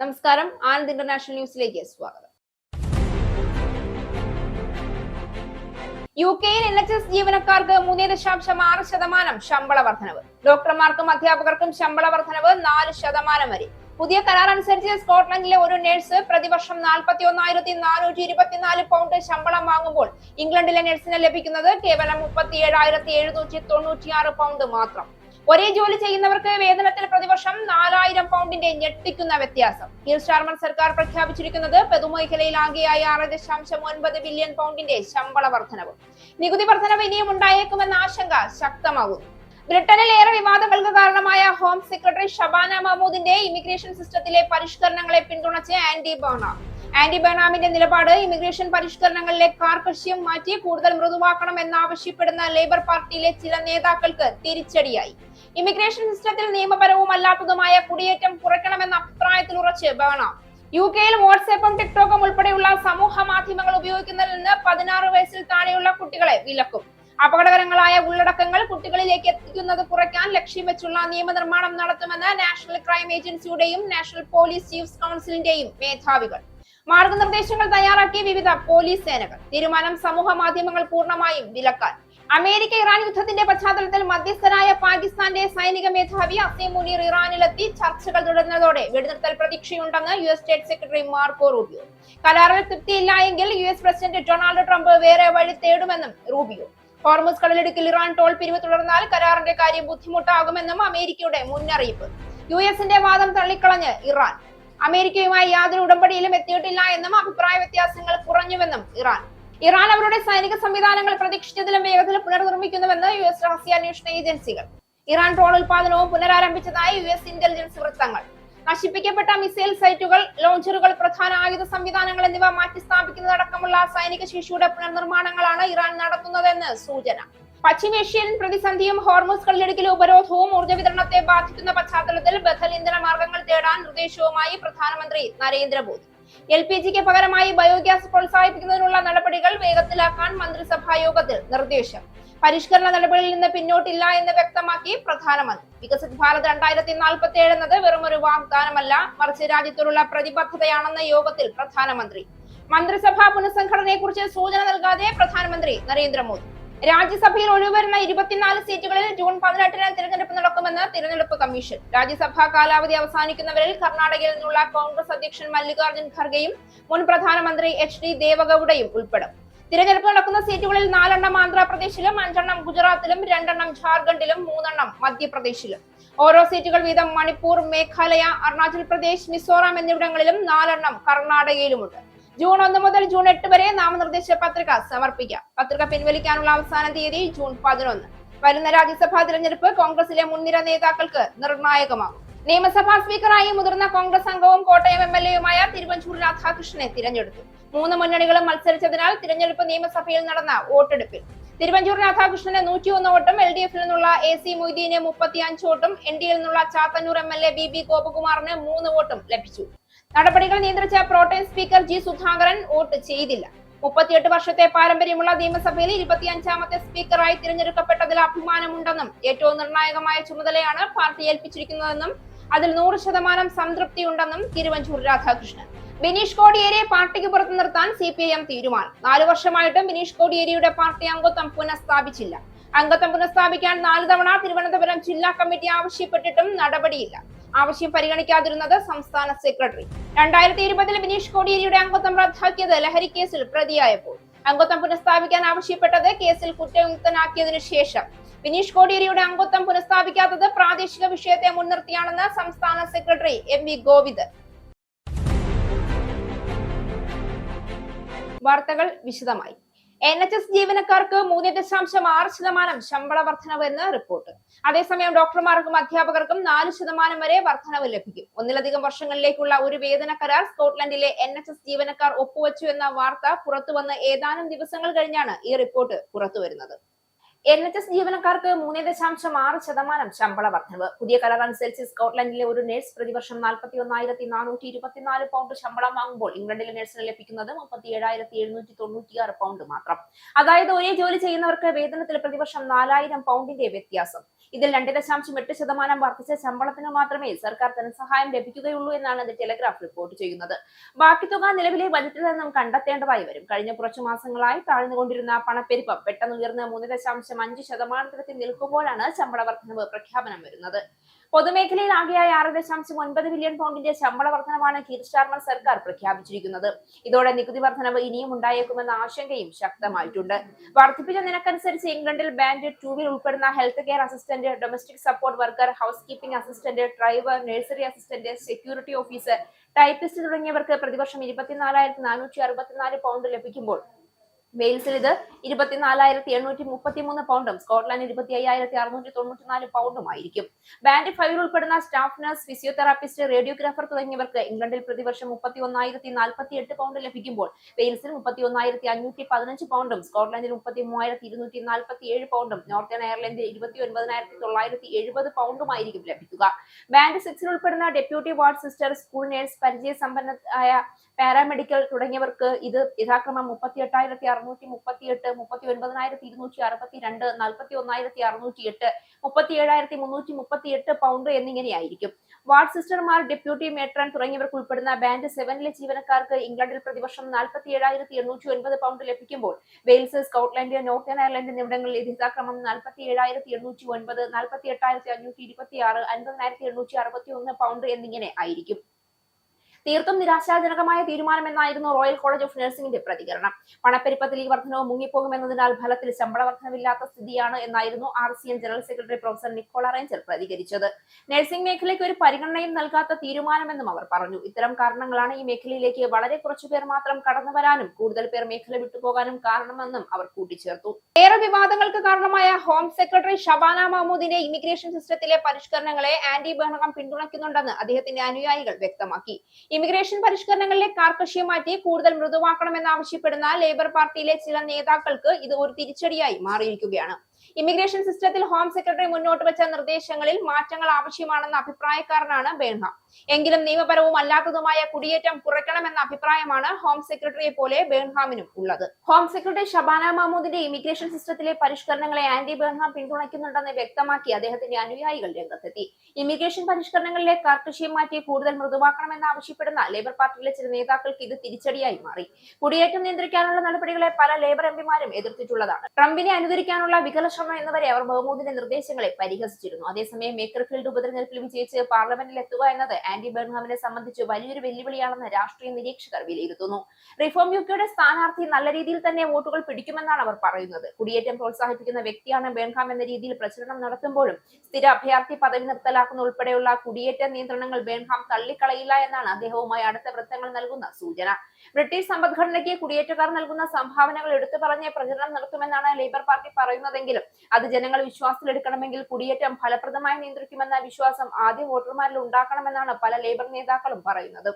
നമസ്കാരം, ആനന്ദ് ഇന്റർനാഷണൽ ന്യൂസിലേക്ക് സ്വാഗതം. യുകെയിൽ NHS ജീവനക്കാർക്ക് 3.6% ശമ്പള വർധനവ്. ഡോക്ടർമാർക്കും അധ്യാപകർക്കും ശമ്പള വർധനവ് 4% വരെ. പുതിയ കരാർ അനുസരിച്ച് സ്കോട്ട്ലൻഡിലെ ഒരു നഴ്സ് പ്രതിവർഷം 41,424 പൗണ്ട് ശമ്പളം വാങ്ങുമ്പോൾ ഇംഗ്ലണ്ടിലെ നഴ്സിന് ലഭിക്കുന്നത് കേവലം 37,796 പൗണ്ട് മാത്രം. ഒരേ ജോലി ചെയ്യുന്നവർക്ക് വേതനത്തിൽ പ്രതിവർഷം 4,000 പൗണ്ടിന്റെ ഞെട്ടിക്കുന്ന വ്യത്യാസം. കീർ സ്റ്റാർമർ സർക്കാർ പ്രഖ്യാപിച്ചിരിക്കുന്നത് പൊതുമേഖലയിൽ ആകെയായി 6.9 ബില്യൺ പൗണ്ടിന്റെ ശമ്പള വർധനവ്. നികുതി വർധനവ് ഇനിയും ഉണ്ടായേക്കുമെന്ന ആശങ്ക ശക്തമാകുന്നു. ബ്രിട്ടനിൽ ഏറെ വിവാദങ്ങൾക്ക് കാരണമായ ഹോം സെക്രട്ടറി ഷബാന മഹ്മൂദിന്റെ ഇമിഗ്രേഷൻ സിസ്റ്റത്തിലെ പരിഷ്കരണങ്ങളെ പിന്തുണച്ച് ആന്റി ബർണാമിന്റെ നിലപാട് ഇമിഗ്രേഷൻ പരിഷ്കരണങ്ങളിലെ കാർക്കശ്യം മാറ്റി കൂടുതൽ മൃദുവാക്കണം എന്നാവശ്യപ്പെടുന്ന ലേബർ പാർട്ടിയിലെ ചില നേതാക്കൾക്ക് തിരിച്ചടിയായി. ഇമിഗ്രേഷൻ സിസ്റ്റത്തിൽ നിയമപരവും അല്ലാത്തതുമായ കുടിയേറ്റം കുറയ്ക്കണമെന്ന അഭിപ്രായത്തിൽ ഉറച്ച് ബർണാം. യുകെയിൽ വാട്സ്ആപ്പും ടിക്ടോക്കും ഉൾപ്പെടെയുള്ള സമൂഹ മാധ്യമങ്ങൾ ഉപയോഗിക്കുന്നതിൽ നിന്ന് 16 വയസ്സിൽ താഴെയുള്ള കുട്ടികളെ വിലക്കും. അപകടകരങ്ങളായ ഉള്ളടക്കങ്ങൾ കുട്ടികളിലേക്ക് എത്തിക്കുന്നത് കുറയ്ക്കാൻ ലക്ഷ്യം വെച്ചുള്ള നിയമനിർമ്മാണം നടത്തുമെന്ന് നാഷണൽ ക്രൈം ഏജൻസിയുടെയും നാഷണൽ പോലീസ് ചീഫ്സ് കൗൺസിലിന്റെയും മേധാവികൾ. മാർഗനിർദ്ദേശങ്ങൾ തയ്യാറാക്കിയ വിവിധ പോലീസ് സേനകൾ. തീരുമാനം സമൂഹ മാധ്യമങ്ങൾ പൂർണ്ണമായും വിലക്കാൻ. അമേരിക്ക ഇറാൻ യുദ്ധത്തിന്റെ പശ്ചാത്തലത്തിൽ മധ്യസ്ഥനായ പാകിസ്ഥാന്റെ സൈനിക മേധാവി അസീം മുനീർ ഇറാനിലെത്തി ചർച്ചകൾ തുടരുന്നതോടെ വെടിനിർത്തൽ പ്രതീക്ഷയുണ്ടെന്ന് US state secretary Marco Rubio. കരാറിൽ തൃപ്തിയില്ല എങ്കിൽ US പ്രസിഡന്റ് ഡൊണാൾഡ് ട്രംപ് വേറെ വഴി തേടുമെന്നും റൂബിയോ. ഹോർമുസ് കടലിടുക്കിൽ ഇറാൻ ടോൾ പിരിവ് തുടർന്നാൽ കരാറിന്റെ കാര്യം ബുദ്ധിമുട്ടാകുമെന്നും അമേരിക്കയുടെ മുന്നറിയിപ്പ്. US-ന്റെ വാദം തള്ളിക്കളഞ്ഞ് ഇറാൻ. അമേരിക്കയുമായി യാതൊരു ഉടമ്പടിയിലും എത്തിയിട്ടില്ല എന്നും അഭിപ്രായ വ്യത്യാസങ്ങൾ കുറഞ്ഞുവെന്നും ഇറാൻ അവരുടെ സൈനിക സംവിധാനങ്ങൾ പ്രതീക്ഷിച്ചതിലും വേഗത്തിൽ പുനർനിർമ്മിക്കുന്നുവെന്ന് US രഹസ്യാന്വേഷണ ഏജൻസികൾ. ഇറാൻ ഡ്രോൺ ഉൽപാദനവും പുനരാരംഭിച്ചതായി US ഇന്റലിജൻസ് വൃത്തങ്ങൾ. നശിപ്പിക്കപ്പെട്ട മിസൈൽ സൈറ്റുകൾ, ലോഞ്ചറുകൾ, പ്രധാന ആയുധ സംവിധാനങ്ങൾ എന്നിവ മാറ്റിസ്ഥാപിക്കുന്നതടക്കമുള്ള സൈനിക ശേഷിയുടെ പുനർനിർമ്മാണങ്ങളാണ് ഇറാൻ നടത്തുന്നതെന്ന് സൂചന. പശ്ചിമേഷ്യൻ പ്രതിസന്ധിയും ഹോർമുസ് കടലിടുക്കിലെ ഉപരോധവും ഊർജ്ജ വിതരണത്തെ ബാധിക്കുന്ന പശ്ചാത്തലത്തിൽ ബദൽ ഇന്ധന മാർഗങ്ങൾ തേടാൻ നിർദ്ദേശവുമായി പ്രധാനമന്ത്രി നരേന്ദ്രമോദി. LPGക്ക് പകരമായി ബയോഗ്യാസ് പ്രോത്സാഹിപ്പിക്കുന്നതിനുള്ള നടപടികൾ വേഗത്തിലാക്കാൻ മന്ത്രിസഭാ യോഗത്തിൽ നിർദ്ദേശം. പരിഷ്കരണ നടപടികളിൽ നിന്ന് പിന്നോട്ടില്ല എന്ന് വ്യക്തമാക്കി പ്രധാനമന്ത്രി. വികസിത് ഭാരത് 2047 എന്നത് വെറുമൊരു വാഗ്ദാനമല്ല, മറിച്ച് രാജ്യത്തോടുള്ള പ്രതിബദ്ധതയാണെന്ന യോഗത്തിൽ പ്രധാനമന്ത്രി. മന്ത്രിസഭാ പുനഃസംഘടനയെക്കുറിച്ച് സൂചന നൽകാതെ പ്രധാനമന്ത്രി നരേന്ദ്രമോദി. രാജ്യസഭയിൽ ഒഴിവുവരുന്ന 24 സീറ്റുകളിൽ ജൂൺ 18-ന് തിരഞ്ഞെടുപ്പ് നടക്കുമെന്ന് തിരഞ്ഞെടുപ്പ് കമ്മീഷൻ. രാജ്യസഭാ കാലാവധി അവസാനിക്കുന്നവരിൽ കർണാടകയിൽ നിന്നുള്ള കോൺഗ്രസ് അധ്യക്ഷൻ മല്ലികാർജ്ജുൻ ഖർഗെയും മുൻ പ്രധാനമന്ത്രി HD ദേവഗൌഡയും ഉൾപ്പെടും. തിരഞ്ഞെടുപ്പ് നടക്കുന്ന സീറ്റുകളിൽ 4 ആന്ധ്രാപ്രദേശിലും, 5 ഗുജറാത്തിലും, 2 ജാർഖണ്ഡിലും, 3 മധ്യപ്രദേശിലും. ഓരോ സീറ്റുകൾ വീതം മണിപ്പൂർ, മേഘാലയ, അരുണാചൽ പ്രദേശ്, മിസോറാം എന്നിവിടങ്ങളിലും, 4 കർണാടകയിലുമുണ്ട്. ജൂൺ 1 മുതൽ ജൂൺ 8 വരെ നാമനിർദ്ദേശ പത്രിക സമർപ്പിക്കാം. പത്രിക പിൻവലിക്കാനുള്ള അവസാന തീയതി ജൂൺ 11. വരുന്ന രാജ്യസഭാ തിരഞ്ഞെടുപ്പ് കോൺഗ്രസിലെ മുൻനിര നേതാക്കൾക്ക് നിർണായകമാകും. നിയമസഭാ സ്പീക്കറായി മുതിർന്ന കോൺഗ്രസ് അംഗവും കോട്ടയം MLA-യുമായ തിരുവഞ്ചൂർ രാധാകൃഷ്ണനെ തിരഞ്ഞെടുത്തു. 3 മുന്നണികളും മത്സരിച്ചതിനാൽ തിരഞ്ഞെടുപ്പ് നിയമസഭയിൽ നടന്ന വോട്ടെടുപ്പിൽ തിരുവഞ്ചൂർ രാധാകൃഷ്ണന് 101 വോട്ടും, LDF-ൽ നിന്നുള്ള AC മൊയ്തീന് 35 വോട്ടും, NDA-ൽ നിന്നുള്ള ചാത്തന്നൂർ MLA BB ഗോപകുമാറിന് 3 വോട്ടും ലഭിച്ചു. നടപടികൾ നിയന്ത്രിച്ച pro tem speaker G Sudhakaran vote ചെയ്തില്ല. 38 വർഷത്തെ പാരമ്പര്യമുള്ള നിയമസഭയിൽ 25ാമത്തെ സ്പീക്കറായി തിരഞ്ഞെടുക്കപ്പെട്ടതിൽ അഭിമാനമുണ്ടെന്നും ഏറ്റവും നിർണായകമായ ചുമതലയാണ് പാർട്ടി ഏൽപ്പിച്ചിരിക്കുന്നതെന്നും അതിൽ 100% സംതൃപ്തിയുണ്ടെന്നും തിരുവഞ്ചൂർ രാധാകൃഷ്ണൻ. ബിനീഷ് കോടിയേരിയെ പാർട്ടിക്ക് പുറത്തു നിർത്താൻ CPIM തീരുമാനം. 4 വർഷമായിട്ടും ബിനീഷ് കോടിയേരിയുടെ പാർട്ടി അംഗത്വം പുനഃസ്ഥാപിച്ചില്ല. അംഗത്വം പുനഃസ്ഥാപിക്കാൻ 4 തവണ തിരുവനന്തപുരം ജില്ലാ കമ്മിറ്റി ആവശ്യപ്പെട്ടിട്ടും നടപടിയില്ല. ആവശ്യം പരിഗണിക്കാതിരുന്നത് സംസ്ഥാന സെക്രട്ടറി. 2020-ൽ ബിനീഷ് കോടിയേരിയുടെ അംഗത്വം റദ്ദാക്കിയത് ലഹരി കേസിൽ പ്രതിയായപ്പോൾ. അംഗത്വം പുനഃസ്ഥാപിക്കാൻ ആവശ്യപ്പെട്ടത് കേസിൽ കുറ്റവിമുക്തനാക്കിയതിനു ശേഷം. ബിനീഷ് കോടിയേരിയുടെ അംഗത്വം പുനഃസ്ഥാപിക്കാത്തത് പ്രാദേശിക വിഷയത്തെ മുൻനിർത്തിയാണെന്ന് സംസ്ഥാന സെക്രട്ടറി MV ഗോവിന്ദ്. വാർത്തകൾ വിശദമായി. NHS ജീവനക്കാർക്ക് 3.6% ശമ്പള വർധനവ് എന്ന് റിപ്പോർട്ട്. അതേസമയം ഡോക്ടർമാർക്കും അധ്യാപകർക്കും 4% വരെ വർധനവ് ലഭിക്കും. ഒന്നിലധികം വർഷങ്ങളിലേക്കുള്ള ഒരു വേതന കരാർ സ്കോട്ട്ലൻഡിലെ NHS ജീവനക്കാർ ഒപ്പുവെച്ചു എന്ന വാർത്ത പുറത്തുവന്ന് ഏതാനും ദിവസങ്ങൾ കഴിഞ്ഞാണ് ഈ റിപ്പോർട്ട് പുറത്തുവരുന്നത്. NHS ജീവനക്കാർക്ക് 3.6% ശമ്പള വർധനവ്. പുതിയ കരാർ അനുസരിച്ച് സ്കോട്ട്ലൻഡിലെ ഒരു നഴ്സ് പ്രതിവർഷം 41,424 പൗണ്ട് ശമ്പളം വാങ്ങുമ്പോൾ ഇംഗ്ലണ്ടിലെ നഴ്സിന് ലഭിക്കുന്നത് 37,796 പൗണ്ട് മാത്രം. അതായത് ഒരേ ജോലി ചെയ്യുന്നവർക്ക് വേതനത്തിൽ പ്രതിവർഷം 4,000 പൗണ്ടിന്റെ വ്യത്യാസം. ഇതിൽ 2.8% വർദ്ധിച്ച ശമ്പളത്തിന് മാത്രമേ സർക്കാർ ധനസഹായം ലഭിക്കുകയുള്ളൂ എന്നാണ് ദി ടെലഗ്രാഫ് റിപ്പോർട്ട് ചെയ്യുന്നത്. ബാക്കി തുക നിലവിലെ ബജറ്റിൽ നിന്നും കണ്ടെത്തേണ്ടതായി വരും. കഴിഞ്ഞ കുറച്ചു മാസങ്ങളായി താഴ്ന്നുകൊണ്ടിരുന്ന പണപ്പെരുപ്പം പെട്ടെന്ന് ഉയർന്ന് 3.5% നിൽക്കുമ്പോഴാണ് ശമ്പള വർധനവ് പ്രഖ്യാപനം വരുന്നത്. പൊതുമേഖലയിൽ ആകെയായ 6.9 ബില്യൺ പൗണ്ടിന്റെ ശമ്പള വർധനവാണ് കീർ സ്റ്റാർമർ സർക്കാർ പ്രഖ്യാപിച്ചിരിക്കുന്നത്. ഇതോടെ നികുതി വർധനവ് ഇനിയും ഉണ്ടായേക്കുമെന്ന ആശങ്കയും ശക്തമായിട്ടുണ്ട്. വർദ്ധിപ്പിച്ച നിരക്കനുസരിച്ച് ഇംഗ്ലണ്ടിൽ ബാൻഡ് 2 ഉൾപ്പെടുന്ന health care assistant, domestic support worker, house keeping assistant, driver, nursery assistant, security officer, typist തുടങ്ങിയവർക്ക് പ്രതിവർഷം 24,464 പൗണ്ട് ലഭിക്കുമ്പോൾ വെയിൽസിൽ ഇത് 24,833 പൗണ്ടും സ്കോട്ട്ലാൻഡ് 25,694 പൗണ്ടും ആയിരിക്കും. ബാൻഡ് 5 ഉൾപ്പെടുന്ന സ്റ്റാഫ് നഴ്സ്, ഫിസിയോതെറാപ്പിസ്റ്റ്, റേഡിയോഗ്രാഫർ തുടങ്ങിയവർക്ക് ഇംഗ്ലണ്ടിൽ പ്രതിവർഷം 31,048 പൗണ്ട് ലഭിക്കുമ്പോൾ വെയിൽസിൽ 31,515 പൗണ്ടും സ്കോട്ട്ലാൻഡിൽ 33,247 പൗണ്ടും നോർത്തേൺ അയർലൻഡിൽ 29,970 പൗണ്ടുമായിരിക്കും ലഭിക്കുക. ബാൻഡ് 6 ഉൾപ്പെടുന്ന deputy ward sister, school nurse, പരിചയസമ്പന്നരായ പാരാമെഡിക്കൽ തുടങ്ങിയവർക്ക് ഇത് യഥാക്രമം 38,638, 39,262, 41,608, 37,338 പൗണ്ട് എന്നിങ്ങനെയായിരിക്കും. വാർഡ് സിസ്റ്റർമാർ, ഡെപ്യൂട്ടി മേട്രൺ തുടങ്ങിയവർക്ക് ഉൾപ്പെടുന്ന ബാൻഡ് 7 ജീവനക്കാർക്ക് ഇംഗ്ലണ്ടിൽ പ്രതിവർഷം 47,809 പൗണ്ട് ലഭിക്കുമ്പോൾ വെയിൽസ്, സ്കോട്ട്ലൻഡ്, നോർത്തേൺ അയർലൻഡ് എന്നിവിടങ്ങളിൽ ഇത് യഥാക്രമം 47,809, 48,526, 50,861 പൗണ്ട് എന്നിങ്ങനെ ആയിരിക്കും. തീർത്തും നിരാശാജനകമായ തീരുമാനമെന്നായിരുന്നു റോയൽ കോളേജ് ഓഫ് നഴ്സിംഗിന്റെ പ്രതികരണം. പണപ്പെരുപ്പത്തിൽ ഈ വർധനവ് മുങ്ങിപ്പോകുമെന്നതിനാൽ ഫലത്തിൽ ശമ്പള വർധനവില്ലാത്ത സ്ഥിതിയാണ് എന്നായിരുന്നു RCN general secretary professor Nicola Ranger പ്രതികരിച്ചത്. നഴ്സിംഗ് മേഖലയ്ക്ക് ഒരു പരിഗണനയും നൽകാത്ത തീരുമാനമെന്നും അവർ പറഞ്ഞു. ഇത്തരം കാരണങ്ങളാണ് ഈ മേഖലയിലേക്ക് വളരെ കുറച്ചുപേർ മാത്രം കടന്നു വരാനും കൂടുതൽ പേർ മേഖല വിട്ടുപോകാനും കാരണമെന്നും അവർ കൂട്ടിച്ചേർത്തു. ഏറെ വിവാദങ്ങൾക്ക് കാരണമായ ഹോം സെക്രട്ടറി ഷബാന മഹ്മൂദിന്റെ ഇമിഗ്രേഷൻ സിസ്റ്റത്തിലെ പരിഷ്കരണങ്ങളെ ആന്റി ബെർണഹാം പിന്തുണയ്ക്കുന്നുണ്ടെന്ന് അദ്ദേഹത്തിന്റെ അനുയായികൾ വ്യക്തമാക്കി. ഇമിഗ്രേഷൻ പരിഷ്കരണങ്ങളിലെ കാർക്കശ്യം മാറ്റി കൂടുതൽ മൃദുവാക്കണമെന്നാവശ്യപ്പെടുന്ന ലേബർ പാർട്ടിയിലെ ചില നേതാക്കൾക്ക് ഇത് ഒരു തിരിച്ചടിയായി മാറിയിരിക്കുകയാണ്. ഇമിഗ്രേഷൻ സിസ്റ്റത്തിൽ ഹോം സെക്രട്ടറി മുന്നോട്ട് വെച്ച നിർദ്ദേശങ്ങളിൽ മാറ്റങ്ങൾ ആവശ്യമാണെന്ന അഭിപ്രായക്കാരനാണ് ബേൺഹാം. എങ്കിലും നിയമപരവും അല്ലാത്തതുമായ കുടിയേറ്റം കുറയ്ക്കണമെന്ന അഭിപ്രായമാണ് ഹോം സെക്രട്ടറിയെ പോലെ ബേൺഹാമിനും ഉള്ളത്. ഹോം സെക്രട്ടറി ഷബാന മഹ്മൂദിന്റെ ഇമിഗ്രേഷൻ സിസ്റ്റത്തിലെ പരിഷ്കരണങ്ങളെ ആന്റി ബേൺഹാം പിന്തുണയ്ക്കുന്നുണ്ടെന്ന് വ്യക്തമാക്കി അദ്ദേഹത്തിന്റെ അനുയായികൾ രംഗത്തെത്തി. ഇമിഗ്രേഷൻ പരിഷ്കരണങ്ങളിലെ കാർക്കശ്യം മാറ്റി കൂടുതൽ മൃദുവാക്കണമെന്ന് ആവശ്യപ്പെടുന്ന ലേബർ പാർട്ടിയിലെ ചില നേതാക്കൾക്ക് ഇത് തിരിച്ചടിയായി മാറി. കുടിയേറ്റം നിയന്ത്രിക്കാനുള്ള നടപടികളെ പല ലേബർ എംപിമാരും എതിർത്തിട്ടുള്ളതാണ്. ട്രംപിനെ അനുകരിക്കാനുള്ള വികലശ്രമം എന്നവരെ അവർ മഹ്മൂദിന്റെ നിർദ്ദേശങ്ങളെ പരിഹസിച്ചിരുന്നു. അതേസമയം മേക്കർഫീൽഡ് ഉപതെരഞ്ഞെടുപ്പിൽ വിജയിച്ച് പാർലമെന്റിൽ എത്തുക എന്നത് ആന്റി ബെർൺഹാമിനെ സംബന്ധിച്ച് വലിയൊരു വെല്ലുവിളിയാണെന്ന് രാഷ്ട്രീയ നിരീക്ഷകർ വിലയിരുത്തുന്നു. റിഫോം യുകെയുടെ സ്ഥാനാർത്ഥി നല്ല രീതിയിൽ തന്നെ വോട്ടുകൾ പിടിക്കുമെന്നാണ് അവർ പറയുന്നത്. കുടിയേറ്റം പ്രോത്സാഹിപ്പിക്കുന്ന വ്യക്തിയാണ് ബെർൺഹാം എന്ന രീതിയിൽ പ്രചരണം നടത്തുമ്പോഴും സ്ഥിര അഭയാർത്ഥി പദവി നിർത്തലാക്കുന്ന ഉൾപ്പെടെയുള്ള കുടിയേറ്റ നിയന്ത്രണങ്ങൾ ബെർൺഹാം തള്ളിക്കളയില്ല എന്നാണ് അദ്ദേഹവുമായി അടുത്ത വൃത്തങ്ങൾ നൽകുന്ന സൂചന. ബ്രിട്ടീഷ് സമ്പദ്ഘടനയ്ക്ക് കുടിയേറ്റക്കാർ നൽകുന്ന സംഭാവനകൾ എടുത്തു പറഞ്ഞ് പ്രചരണം നടത്തുമെന്നാണ് ലേബർ പാർട്ടി പറയുന്നതെങ്കിലും അത് ജനങ്ങൾ വിശ്വാസത്തിലെടുക്കണമെങ്കിൽ കുടിയേറ്റം ഫലപ്രദമായി നിയന്ത്രിക്കുമെന്ന വിശ്വാസം ആദ്യം വോട്ടർമാരിൽ ഉണ്ടാക്കണമെന്നാണ് പല ലേബർ നേതാക്കളും പറയുന്നത്.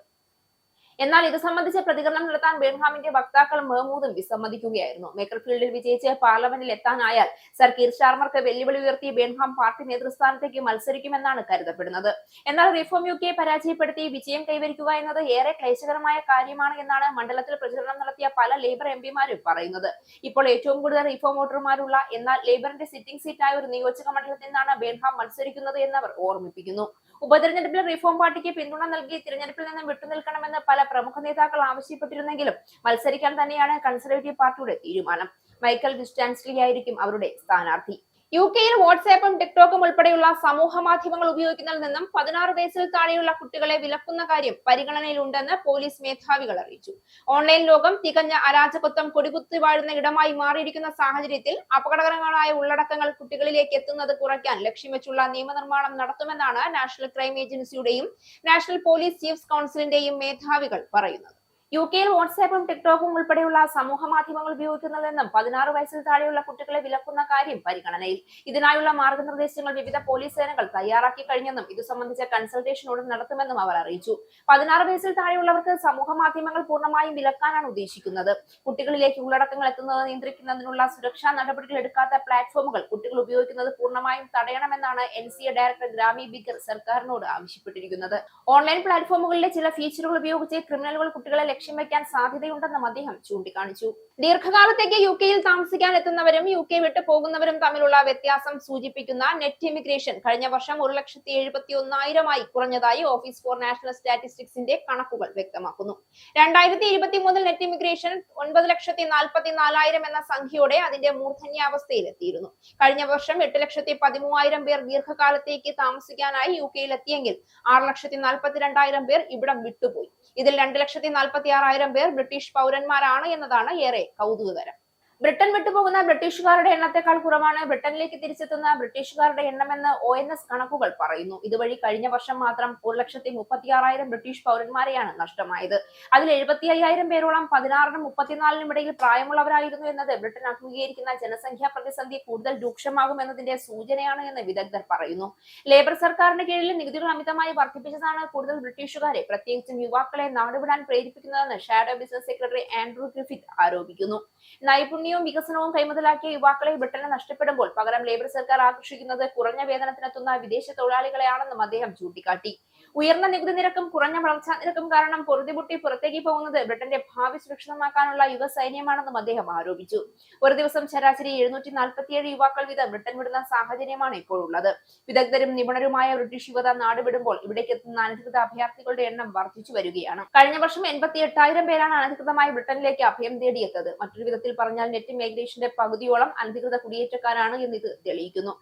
എന്നാൽ ഇത് സംബന്ധിച്ച് പ്രതികരണം നടത്താൻ ബേൺഹാമിന്റെ വക്താക്കൾ മഹ്മൂദും വിസമ്മതിക്കുകയായിരുന്നു. മേക്കർഫീൽഡിൽ വിജയിച്ച് പാർലമെന്റിൽ എത്താനായാൽ സർ കീർ സ്റ്റാർമർക്ക് വെല്ലുവിളി ഉയർത്തി ബേൺഹാം പാർട്ടി നേതൃസ്ഥാനത്തേക്ക് മത്സരിക്കുമെന്നാണ് കരുതപ്പെടുന്നത്. എന്നാൽ റിഫോം യുകെയെ പരാജയപ്പെടുത്തി വിജയം കൈവരിക്കുക എന്നത് ഏറെ ക്ലേശകരമായ കാര്യമാണ് എന്നാണ് മണ്ഡലത്തിൽ പ്രചരണം നടത്തിയ പല ലേബർ എംപിമാരും പറയുന്നത്. ഇപ്പോൾ ഏറ്റവും കൂടുതൽ റിഫോം വോട്ടർമാരുള്ള എന്നാൽ ലേബറിന്റെ സിറ്റിംഗ് സീറ്റായ ഒരു നിയോജക മണ്ഡലത്തിൽ നിന്നാണ് ബേൺഹാം മത്സരിക്കുന്നത് എന്നവർ ഓർമ്മിപ്പിക്കുന്നു. ഉപതെരഞ്ഞെടുപ്പിൽ റിഫോം പാർട്ടിക്ക് പിന്തുണ നൽകി തിരഞ്ഞെടുപ്പിൽ നിന്നും വിട്ടുനിൽക്കണമെന്ന് പല പ്രമുഖ നേതാക്കൾ ആവശ്യപ്പെട്ടിരുന്നെങ്കിലും മത്സരിക്കാൻ തന്നെയാണ് കൺസർവേറ്റീവ് പാർട്ടിയുടെ തീരുമാനം. മൈക്കൽ വിസ്റ്റാൻസ്ലി ആയിരിക്കും അവരുടെ സ്ഥാനാർത്ഥി. യുകെയിൽ വാട്സാപ്പും ടിക്ടോക്കും ഉൾപ്പെടെയുള്ള സമൂഹ മാധ്യമങ്ങൾ ഉപയോഗിക്കുന്നതിൽ നിന്നും 16 വയസ്സിൽ താഴെയുള്ള കുട്ടികളെ വിലക്കുന്ന കാര്യം പരിഗണനയിലുണ്ടെന്ന് പോലീസ് മേധാവികൾ അറിയിച്ചു. ഓൺലൈൻ ലോകം തികഞ്ഞ അരാജകത്വം കൊടികുത്തി വാഴുന്ന ഇടമായി മാറിയിരിക്കുന്ന സാഹചര്യത്തിൽ അപകടകരങ്ങളായ ഉള്ളടക്കങ്ങൾ കുട്ടികളിലേക്ക് എത്തുന്നത് കുറയ്ക്കാൻ ലക്ഷ്യം വെച്ചുള്ള നിയമനിർമ്മാണം നടത്തുമെന്നാണ് നാഷണൽ ക്രൈം ഏജൻസിയുടെയും നാഷണൽ പോലീസ് ചീഫ്സ് കൗൺസിലിന്റെയും മേധാവികൾ പറയുന്നത്. യുകെയിൽ വാട്സാപ്പും ടിക്ടോക്കും ഉൾപ്പെടെയുള്ള സമൂഹ മാധ്യമങ്ങൾ ഉപയോഗിക്കുന്നതിൽ നിന്നും 16 വയസ്സിൽ താഴെയുള്ള കുട്ടികളെ വിലക്കുന്ന കാര്യം പരിഗണനയിൽ. ഇതിനായുള്ള മാർഗനിർദ്ദേശങ്ങൾ വിവിധ പോലീസ് സേനകൾ തയ്യാറാക്കി കഴിഞ്ഞെന്നും ഇത് സംബന്ധിച്ച കൺസൾട്ടേഷൻ ഉടൻ നടത്തുമെന്നും അവർ അറിയിച്ചു. 16 വയസ്സിൽ താഴെയുള്ളവർക്ക് സമൂഹ മാധ്യമങ്ങൾ പൂർണ്ണമായും വിലക്കാനാണ് ഉദ്ദേശിക്കുന്നത്. കുട്ടികളിലേക്ക് ഉള്ളടക്കങ്ങൾ എത്തുന്നത് നിയന്ത്രിക്കുന്നതിനുള്ള സുരക്ഷാ നടപടികൾ എടുക്കാത്ത പ്ലാറ്റ്ഫോമുകൾ കുട്ടികൾ ഉപയോഗിക്കുന്നത് പൂർണ്ണമായും തടയണമെന്നാണ് NCA ഡയറക്ടർ ഗ്രാമി ബിഗർ സർക്കാരിനോട് ആവശ്യപ്പെട്ടിരിക്കുന്നത്. ഓൺലൈൻ പ്ലാറ്റ്ഫോമുകളിലെ ചില ഫീച്ചറുകൾ ഉപയോഗിച്ച് ക്രിമിനലുകൾ കുട്ടികളെ ലക്ഷ്യം വെക്കാൻ സാധ്യതയുണ്ടെന്നും അദ്ദേഹം ചൂണ്ടിക്കാണിച്ചു. ദീർഘകാലത്തേക്ക് UK-യിൽ താമസിക്കാൻ എത്തുന്നവരും UK വിട്ടു പോകുന്നവരും തമ്മിലുള്ള വ്യത്യാസം സൂചിപ്പിക്കുന്ന നെറ്റ് ഇമിഗ്രേഷൻ കഴിഞ്ഞ വർഷം 1,71,000 കുറഞ്ഞതായി ഓഫീസ് ഫോർ നാഷണൽ സ്റ്റാറ്റിസ്റ്റിക്സിന്റെ കണക്കുകൾ വ്യക്തമാക്കുന്നു. 2023 നെറ്റ് ഇമിഗ്രേഷൻ 9,44,000 എന്ന സംഖ്യയോടെ അതിന്റെ മൂർധന്യാവസ്ഥയിൽ എത്തിയിരുന്നു. കഴിഞ്ഞ വർഷം 8,13,000 പേർ ദീർഘകാലത്തേക്ക് താമസിക്കാനായി UK-യിൽ എത്തിയെങ്കിൽ 6,42,000 പേർ ഇവിടം വിട്ടുപോയി. ഇതിൽ 2,46,000 പേർ ബ്രിട്ടീഷ് പൗരന്മാരാണ് എന്നതാണ് ഏറെ കൗതുകകരം. ബ്രിട്ടൻ വിട്ടുപോകുന്ന ബ്രിട്ടീഷുകാരുടെ എണ്ണത്തെക്കാൾ കുറവാണ് ബ്രിട്ടനിലേക്ക് തിരിച്ചെത്തുന്ന ബ്രിട്ടീഷുകാരുടെ എണ്ണമെന്ന് ONS കണക്കുകൾ പറയുന്നു. ഇതുവഴി കഴിഞ്ഞ വർഷം മാത്രം 1,36,000 ബ്രിട്ടീഷ് പൗരന്മാരെയാണ് നഷ്ടമായത്. അതിൽ 75,000 പേരോളം 16-നും 34-നും ഇടയിൽ പ്രായമുള്ളവരായിരുന്നു എന്നത് ബ്രിട്ടൻ അഭിമുഖീകരിക്കുന്ന ജനസംഖ്യാ പ്രതിസന്ധി കൂടുതൽ രൂക്ഷമാകുമെന്നതിന്റെ സൂചനയാണ് എന്ന് വിദഗ്ധർ പറയുന്നു. ലേബർ സർക്കാരിന്റെ കീഴിൽ നികുതികൾ അമിതമായി വർദ്ധിപ്പിച്ചതാണ് കൂടുതൽ ബ്രിട്ടീഷുകാരെ, പ്രത്യേകിച്ചും യുവാക്കളെ നാടുവിടാൻ പ്രേരിപ്പിക്കുന്നതെന്ന് shadow business secretary Andrew Griffith ആരോപിക്കുന്നു. നൈപുണ്യവും വികസനവും കൈമുതലാക്കിയ യുവാക്കളെ ബ്രിട്ടന് നഷ്ടപ്പെടുമ്പോൾ പകരം ലേബർ സർക്കാർ ആകർഷിക്കുന്നത് കുറഞ്ഞ വേതനത്തിനെത്തുന്ന വിദേശ തൊഴിലാളികളെയാണെന്നും അദ്ദേഹം ചൂണ്ടിക്കാട്ടി. ഉയർന്ന നികുതി നിരക്കും കുറഞ്ഞ വളർച്ചാ നിരക്കും കാരണം പൊറുതിമുട്ടി പുറത്തേക്ക് പോകുന്നത് ബ്രിട്ടന്റെ ഭാവി സുരക്ഷിതമാക്കാനുള്ള യുവ സൈന്യമാണെന്നും അദ്ദേഹം ആരോപിച്ചു. ഒരു ദിവസം ശരാശരി 747 യുവാക്കൾ വീതം ബ്രിട്ടൻ വിടുന്ന സാഹചര്യമാണ് ഇപ്പോഴുള്ളത്. വിദഗ്ധരും നിപുണരുമായ ബ്രിട്ടീഷ് യുവത നാടുവിടുമ്പോൾ ഇവിടേക്ക് എത്തുന്ന അനധികൃത അഭയാർത്ഥികളുടെ എണ്ണം വർദ്ധിച്ചു വരികയാണ്. കഴിഞ്ഞ വർഷം 88,000 പേരാണ് അനധികൃതമായി ബ്രിട്ടനിലേക്ക് അഭയം തേടിയെത്തത്. മറ്റൊരു വിധത്തിൽ പറഞ്ഞാൽ നെറ്റ് മൈഗ്രേഷന്റെ പകുതിയോളം അനധികൃത കുടിയേറ്റക്കാരാണ് എന്ന് ഇത് തെളിയിക്കുന്നു.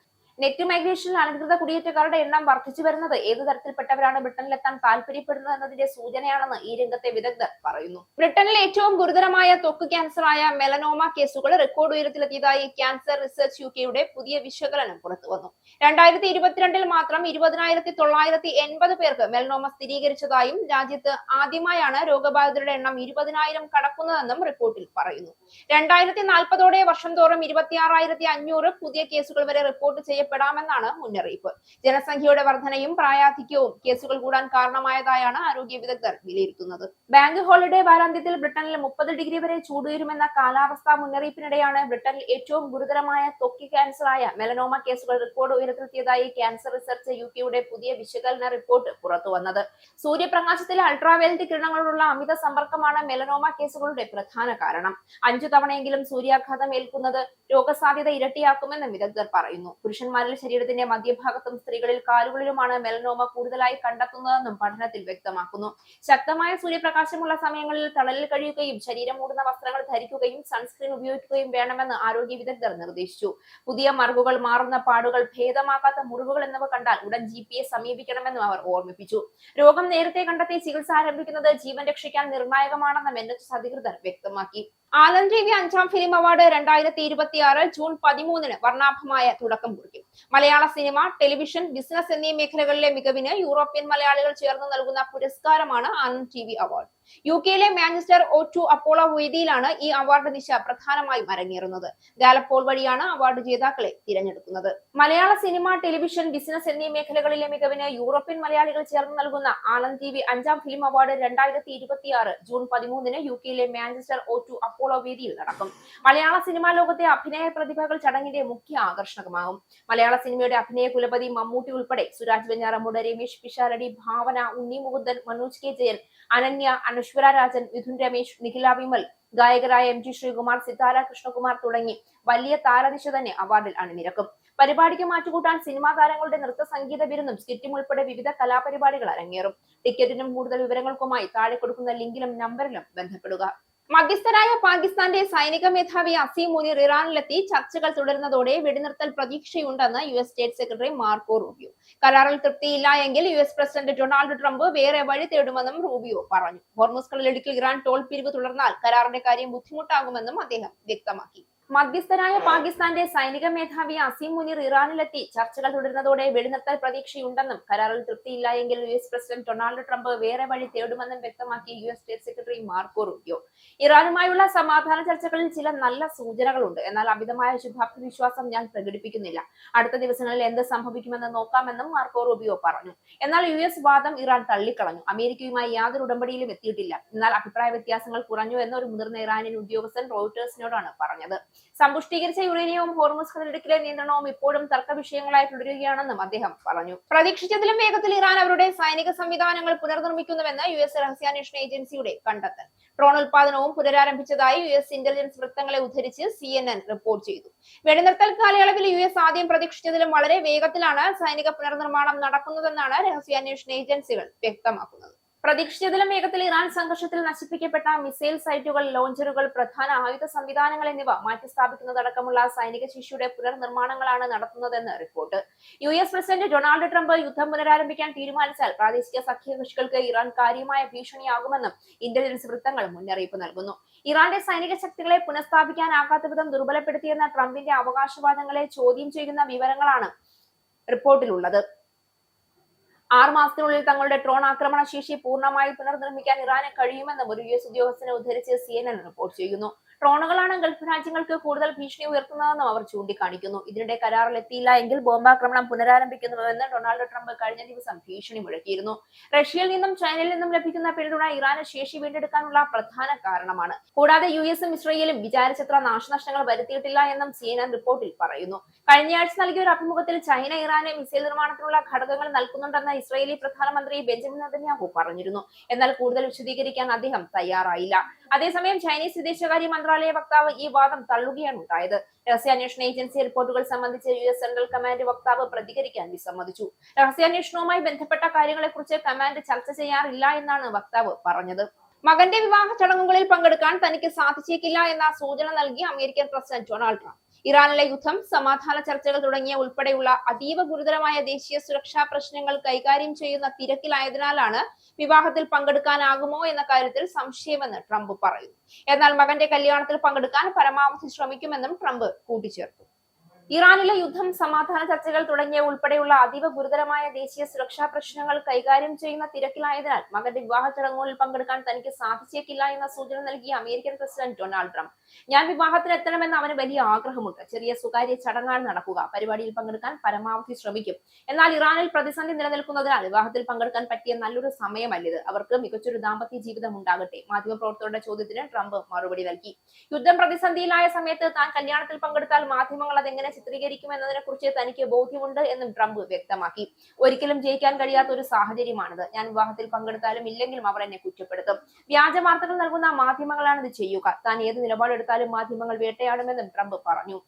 നെറ്റ് മൈഗ്രേഷനിൽ അനധികൃത കുടിയേറ്റക്കാരുടെ എണ്ണം വർദ്ധിച്ചു വരുന്നത് ഏത് തരത്തിൽപ്പെട്ടവരാണ് ബ്രിട്ടനിലെത്താൻ താല്പര്യപ്പെടുന്നത് എന്നതിന്റെ സൂചനയാണെന്ന് ഈ രംഗത്തെ വിദഗ്ധർ പറയുന്നു. ബ്രിട്ടനിൽ ഏറ്റവും ഗുരുതരമായ ത്വക്ക് ക്യാൻസറായ മെലനോമ കേസുകൾ റെക്കോർഡ് ഉയരത്തിലെത്തിയതായി ക്യാൻസർ റിസർച്ച് UK-യുടെ പുതിയ വിശകലനം പുറത്തുവന്നു. 2022 മാത്രം 20,980 പേർക്ക് മെലനോമ സ്ഥിരീകരിച്ചതായും രാജ്യത്ത് ആദ്യമായാണ് രോഗബാധിതരുടെ എണ്ണം 20,000 കടക്കുന്നതെന്നും റിപ്പോർട്ടിൽ പറയുന്നു. 2040 വർഷം തോറും 26,500 പുതിയ കേസുകൾ വരെ റിപ്പോർട്ട് ചെയ്യപ്പെടാമെന്നാണ് മുന്നറിയിപ്പ്. ജനസംഖ്യയുടെ വർധനയും പ്രായാധിക്യവും കേസുകൾ കൂടാൻ കാരണമായതായാണ് ആരോഗ്യ വിദഗ്ധർ വിലയിരുത്തുന്നത്. ബാങ്ക് ഹോളിഡേ വാരാന്ത്യത്തിൽ ബ്രിട്ടനിൽ 30 ഡിഗ്രി വരെ ചൂടുയരുമെന്ന കാലാവസ്ഥാ മുന്നറിയിപ്പിനിടെയാണ് ബ്രിട്ടനിൽ ഏറ്റവും ഗുരുതരമായ ത്വക്ക് ക്യാൻസറായ മെലനോമ കേസുകൾ റെക്കോർഡ് ഉയരത്തിലെത്തിയതായി ക്യാൻസർ റിസർച്ച് UK-യുടെ പുതിയ വിശകലന റിപ്പോർട്ട് പുറത്തുവന്നത്. സൂര്യപ്രകാശത്തിലെ അൾട്രാവയലറ്റ് കിരണങ്ങളോടുള്ള അമിത സമ്പർക്കമാണ് മെലനോമ കേസുകളുടെ പ്രധാന കാരണം. 5 തവണയെങ്കിലും സൂര്യാഘാതം ഏൽക്കുന്നത് രോഗസാധ്യത ഇരട്ടിയാക്കുമെന്ന് വിദഗ്ധർ പറയുന്നു. പുരുഷന്മാരിൽ ശരീരത്തിന്റെ മധ്യഭാഗത്തും സ്ത്രീകളിൽ കാലുകളിലുമാണ് മെലനോമ കൂടുതലായി കണ്ടെത്തുന്നതെന്നും പഠനത്തിൽ വ്യക്തമാക്കുന്നു. ശക്തമായ സൂര്യപ്രകാശമുള്ള സമയങ്ങളിൽ തണലിൽ കഴിയുകയും ശരീരം മൂടുന്ന വസ്ത്രങ്ങൾ ധരിക്കുകയും സൺസ്ക്രീൻ ഉപയോഗിക്കുകയും വേണമെന്ന് ആരോഗ്യ വിദഗ്ധർ നിർദ്ദേശിച്ചു. പുതിയ മറുകുകൾ, മാറുന്ന പാടുകൾ, ഭേദമാകാത്ത മുറിവുകൾ എന്നിവ കണ്ടാൽ ഉടൻ GP-യെ സമീപിക്കണമെന്നും അവർ ഓർമ്മിപ്പിച്ചു. രോഗം നേരത്തെ കണ്ടെത്തി ചികിത്സ ആരംഭിക്കുന്നത് ജീവൻ രക്ഷിക്കാൻ നിർണായകമാണെന്നും NHS അധികൃതർ വ്യക്തമാക്കി. ആലൻ ടി വി 5ാം ഫിലിം അവാർഡ് 2026 ജൂൺ 13-ന് വർണ്ണാഭമായ തുടക്കം കുറിക്കും. മലയാള സിനിമ, ടെലിവിഷൻ, ബിസിനസ് എന്നീ മേഖലകളിലെ മികവിന് യൂറോപ്യൻ മലയാളികൾ ചേർന്ന് നൽകുന്ന പുരസ്കാരമാണ് ആലൻ ടി വി അവാർഡ്. UK-യിലെ മാഞ്ചസ്റ്റർ O2 അപ്പോളോ വേദിയിലാണ് ഈ അവാർഡ് നിശ പ്രധാനമായും അരങ്ങേറുന്നത്. ഗാലപ്പ് പോൾ വഴിയാണ് അവാർഡ് ജേതാക്കളെ തിരഞ്ഞെടുക്കുന്നത്. മലയാള സിനിമ, ടെലിവിഷൻ, ബിസിനസ് എന്നീ മേഖലകളിലെ മികവിന് യൂറോപ്യൻ മലയാളികൾ ചേർന്ന് നൽകുന്ന ആലൻ ടി വി 5ാം ഫിലിം അവാർഡ് 2026 ജൂൺ 13-ന് UK-യിലെ മാഞ്ചസ്റ്റർ O2 അപ്പോളോ വേദിയിൽ നടക്കും. മലയാള സിനിമാ ലോകത്തെ അഭിനയ പ്രതിഭകൾ ചടങ്ങിന്റെ മുഖ്യ ആകർഷണമാകും. മലയാള സിനിമയുടെ അഭിനയ കുലപതി മമ്മൂട്ടി ഉൾപ്പെടെ സുരാജ് വെഞ്ഞാറമൂട്, രമേശ് പിഷാരടി, ഭാവന, ഉണ്ണി മുകുന്ദൻ, മനോജ് K. ജയൻ, അനന്യ, അനശ്വര രാജൻ, മിഥുൻ രമേശ്, നിഖില വിമൽ, ഗായകരായ MG ശ്രീകുമാർ, സിതാര കൃഷ്ണകുമാർ തുടങ്ങി വലിയ താരനിശ തന്നെ അവാർഡിൽ അണിനിരക്കും. പരിപാടിക്ക് മാറ്റുകൂട്ടാൻ സിനിമാ താരങ്ങളുടെ നൃത്ത സംഗീത വിരുന്നും സ്കിറ്റും ഉൾപ്പെടെ വിവിധ കലാപരിപാടികൾ അരങ്ങേറും. ടിക്കറ്റിനും കൂടുതൽ വിവരങ്ങൾക്കുമായി താഴെ കൊടുക്കുന്ന ലിങ്കിലും നമ്പറിലും ബന്ധപ്പെടുക. മധ്യസ്ഥരായ പാകിസ്ഥാന്റെ സൈനിക മേധാവി അസീം മുനീർ ഇറാനിലെത്തി ചർച്ചകൾ തുടരുന്നതോടെ വെടിനിർത്തൽ പ്രതീക്ഷയുണ്ടെന്ന് US state secretary Marco Rubio. കരാറിൽ തൃപ്തിയില്ല എങ്കിൽ US പ്രസിഡന്റ് ഡൊണാൾഡ് ട്രംപ് വേറെ വഴി തേടുമെന്നും റൂബിയോ പറഞ്ഞു. ഹോർമുസ് കടലിടുക്കിൽ ഇറാൻ ടോൾ പിരിവ് തുടർന്നാൽ കരാറിന്റെ കാര്യം ബുദ്ധിമുട്ടാകുമെന്നും അദ്ദേഹം വ്യക്തമാക്കി. മധ്യസ്ഥനായ പാകിസ്ഥാന്റെ സൈനിക മേധാവി അസീം മുനീർ ഇറാനിലെത്തി ചർച്ചകൾ തുടരുന്നതോടെ വെടിനിർത്തൽ പ്രതീക്ഷയുണ്ടെന്നും കരാറിൽ തൃപ്തിയില്ല എങ്കിൽ US പ്രസിഡന്റ് ഡൊണാൾഡ് ട്രംപ് വേറെ വഴി തേടുമെന്നും വ്യക്തമാക്കി US state secretary Marco Rubio. ഇറാനുമായുള്ള സമാധാന ചർച്ചകളിൽ ചില നല്ല സൂചനകളുണ്ട്. എന്നാൽ അമിതമായ ശുഭാപ്തി വിശ്വാസം ഞാൻ പ്രകടിപ്പിക്കുന്നില്ല. അടുത്ത ദിവസങ്ങളിൽ എന്ത് സംഭവിക്കുമെന്ന് നോക്കാമെന്നും മാർക്കോ റൂബിയോ പറഞ്ഞു. എന്നാൽ US വാദം ഇറാൻ തള്ളിക്കളഞ്ഞു. അമേരിക്കയുമായി യാതൊരു ഉടമ്പടിയിലും എത്തിയിട്ടില്ല. എന്നാൽ അഭിപ്രായ വ്യത്യാസങ്ങൾ കുറഞ്ഞു എന്ന് ഒരു മുതിർന്ന ഇറാനിയൻ ഉദ്യോഗസ്ഥൻ റോയിട്ടേഴ്സിനോടാണ് പറഞ്ഞത്. സമ്പുഷ്ടീകരിച്ച യുറേനിയവും ഹോർമുസ് കടലിടുക്കിലെ നിയന്ത്രണവും ഇപ്പോഴും തർക്ക വിഷയങ്ങളായി തുടരുകയാണെന്നും അദ്ദേഹം പറഞ്ഞു. പ്രതീക്ഷിച്ചതിലും വേഗത്തിൽ ഇറാൻ അവരുടെ സൈനിക സംവിധാനങ്ങൾ പുനർനിർമ്മിക്കുന്നുവെന്ന് US രഹസ്യാന്വേഷണ ഏജൻസിയുടെ കണ്ടെത്തൽ. ഡ്രോൺ ഉൽപാദനവും പുനരാരംഭിച്ചതായി US ഇന്റലിജൻസ് വൃത്തങ്ങളെ ഉദ്ധരിച്ച് CNN റിപ്പോർട്ട് ചെയ്തു. വെടിനിർത്തൽ കാലയളവിൽ US ആദ്യം പ്രതീക്ഷിച്ചതിലും വളരെ വേഗത്തിലാണ് സൈനിക പുനർനിർമ്മാണം നടക്കുന്നതെന്നാണ് രഹസ്യാന്വേഷണ ഏജൻസികൾ വ്യക്തമാക്കുന്നത്. പ്രതീക്ഷിച്ചതിലും വേഗത്തിൽ ഇറാൻ സംഘർഷത്തിൽ നശിപ്പിക്കപ്പെട്ട മിസൈൽ സൈറ്റുകൾ, ലോഞ്ചറുകൾ, പ്രധാന ആയുധ സംവിധാനങ്ങൾ എന്നിവ മാറ്റിസ്ഥാപിക്കുന്നതടക്കമുള്ള സൈനിക ശേഷിയുടെ പുനർനിർമ്മാണങ്ങളാണ് നടത്തുന്നതെന്ന് report. US president Donald Trump യുദ്ധം പുനരാരംഭിക്കാൻ തീരുമാനിച്ചാൽ പ്രാദേശിക സഖ്യകക്ഷികൾക്ക് ഇറാൻ കാര്യമായ ഭീഷണിയാകുമെന്നും ഇന്റലിജൻസ് വൃത്തങ്ങൾ മുന്നറിയിപ്പ് നൽകുന്നു. ഇറാന്റെ സൈനിക ശക്തികളെ പുനഃസ്ഥാപിക്കാനാകാത്ത വിധം ദുർബലപ്പെടുത്തിയെന്ന ട്രംപിന്റെ അവകാശവാദങ്ങളെ ചോദ്യം ചെയ്യുന്ന വിവരങ്ങളാണ് റിപ്പോർട്ടിലുള്ളത്. 6 മാസത്തിനുള്ളിൽ തങ്ങളുടെ ഡ്രോൺ ആക്രമണ ശേഷി പൂർണ്ണമായി പുനർനിർമ്മിക്കാൻ ഇറാന് കഴിയുമെന്നും ഒരു US ഉദ്യോഗസ്ഥനെ ഉദ്ധരിച്ച് CNN റിപ്പോർട്ട് ചെയ്യുന്നു. ഡ്രോണുകളാണ് ഗൾഫ് രാജ്യങ്ങൾക്ക് കൂടുതൽ ഭീഷണി ഉയർത്തുന്നതെന്നും അവർ ചൂണ്ടിക്കാണിക്കുന്നു. ഇതിനിടെ കരാറിൽ എത്തിയില്ല എങ്കിൽ ബോംബാക്രമണം പുനരാരംഭിക്കുന്നുവെന്ന് ഡൊണാൾഡ് ട്രംപ് കഴിഞ്ഞ ദിവസം ഭീഷണി മുഴക്കിയിരുന്നു. റഷ്യയിൽ നിന്നും ചൈനയിൽ നിന്നും ലഭിക്കുന്ന പിന്തുണ ഇറാന് ശേഷി വീണ്ടെടുക്കാനുള്ള പ്രധാന കാരണമാണ്. കൂടാതെ USഉം ഇസ്രയേലും വിചാരിച്ചത്ര നാശനഷ്ടങ്ങൾ വരുത്തിയിട്ടില്ല എന്നും CNN റിപ്പോർട്ടിൽ പറയുന്നു. കഴിഞ്ഞയാഴ്ച നൽകിയ ഒരു അഭിമുഖത്തിൽ ചൈന ഇറാന് മിസൈൽ നിർമ്മാണത്തിനുള്ള ഘടകങ്ങൾ നൽകുന്നുണ്ടെന്ന് ഇസ്രയേലി പ്രധാനമന്ത്രി ബെഞ്ചമിൻ നെതന്യാഹു പറഞ്ഞിരുന്നു. എന്നാൽ കൂടുതൽ വിശദീകരിക്കാൻ അദ്ദേഹം തയ്യാറായില്ല. അതേസമയം ചൈനീസ് വിദേശകാര്യ മന്ത്രാലയ വക്താവ് ഈ വാദം തള്ളുകയാണ് ഉണ്ടായത്. രഹസ്യാന്വേഷണ ഏജൻസി റിപ്പോർട്ടുകൾ സംബന്ധിച്ച് US സെൻട്രൽ കമാൻഡ് വക്താവ് പ്രതികരിക്കാൻ വിസമ്മതിച്ചു. രഹസ്യാന്വേഷണവുമായി ബന്ധപ്പെട്ട കാര്യങ്ങളെക്കുറിച്ച് കമാൻഡ് ചർച്ച ചെയ്യാറില്ല എന്നാണ് വക്താവ് പറഞ്ഞത്. മകന്റെ വിവാഹ ചടങ്ങുകളിൽ പങ്കെടുക്കാൻ തനിക്ക് സാധിച്ചേക്കില്ല എന്ന സൂചന നൽകി അമേരിക്കൻ പ്രസിഡന്റ് ഡൊണാൾഡ് ട്രംപ്. ഇറാനിലെ യുദ്ധം, സമാധാന ചർച്ചകൾ തുടങ്ങിയ ഉൾപ്പെടെയുള്ള അതീവ ഗുരുതരമായ ദേശീയ സുരക്ഷാ പ്രശ്നങ്ങൾ കൈകാര്യം ചെയ്യുന്ന തിരക്കിലായതിനാലാണ് വിവാഹത്തിൽ പങ്കെടുക്കാനാകുമോ എന്ന കാര്യത്തിൽ സംശയമെന്ന് ട്രംപ് പറയുന്നു. എന്നാൽ മകന്റെ കല്യാണത്തിൽ പങ്കെടുക്കാൻ പരമാവധി ശ്രമിക്കുമെന്നും ട്രംപ് കൂട്ടിച്ചേർത്തു. ഇറാനിലെ യുദ്ധം, സമാധാന ചർച്ചകൾ തുടങ്ങിയ ഉൾപ്പെടെയുള്ള അതീവ ഗുരുതരമായ ദേശീയ സുരക്ഷാ പ്രശ്നങ്ങൾ കൈകാര്യം ചെയ്യുന്ന തിരക്കിലായതിനാൽ മകന്റെ വിവാഹ ചടങ്ങുകളിൽ പങ്കെടുക്കാൻ തനിക്ക് സാധിച്ചേക്കില്ല എന്ന സൂചന നൽകിയ അമേരിക്കൻ പ്രസിഡന്റ് ഡൊണാൾഡ് ട്രംപ്, ഞാൻ വിവാഹത്തിന് എത്തണമെന്ന് അവന് വലിയ ആഗ്രഹമുണ്ട്. ചെറിയ സ്വകാര്യ ചടങ്ങാണ് നടക്കുക. പരിപാടിയിൽ പങ്കെടുക്കാൻ പരമാവധി ശ്രമിക്കും. എന്നാൽ ഇറാനിൽ പ്രതിസന്ധി നിലനിൽക്കുന്നതിനാൽ വിവാഹത്തിൽ പങ്കെടുക്കാൻ പറ്റിയ നല്ലൊരു സമയമല്ലിത്. അവർക്ക് മികച്ചൊരു ദാമ്പത്യ ജീവിതം ഉണ്ടാകട്ടെ. മാധ്യമപ്രവർത്തകരുടെ ചോദ്യത്തിന് ട്രംപ് മറുപടി നൽകി. യുദ്ധം പ്രതിസന്ധിയിലായ സമയത്ത് താൻ കല്യാണത്തിൽ പങ്കെടുത്താൽ മാധ്യമങ്ങൾ അതെങ്ങനെ ചിത്രീകരിക്കുമെന്നതിനെ കുറിച്ച് തനിക്ക് ബോധ്യമുണ്ട് എന്നും ട്രംപ് വ്യക്തമാക്കി. ഒരിക്കലും ജയിക്കാൻ കഴിയാത്ത ഒരു സാഹചര്യമാണിത്. ഞാൻ വിവാഹത്തിൽ പങ്കെടുത്താലും ഇല്ലെങ്കിലും അവർ എന്നെ കുറ്റപ്പെടുത്തും. വ്യാജ വാർത്തകൾ നൽകുന്ന മാധ്യമങ്ങളാണ് ഇത് ചെയ്യുക. താൻ ഏത് നിലപാടെടുത്താലും മാധ്യമങ്ങൾ വേട്ടയാടുമെന്നും ട്രംപ് പറഞ്ഞു.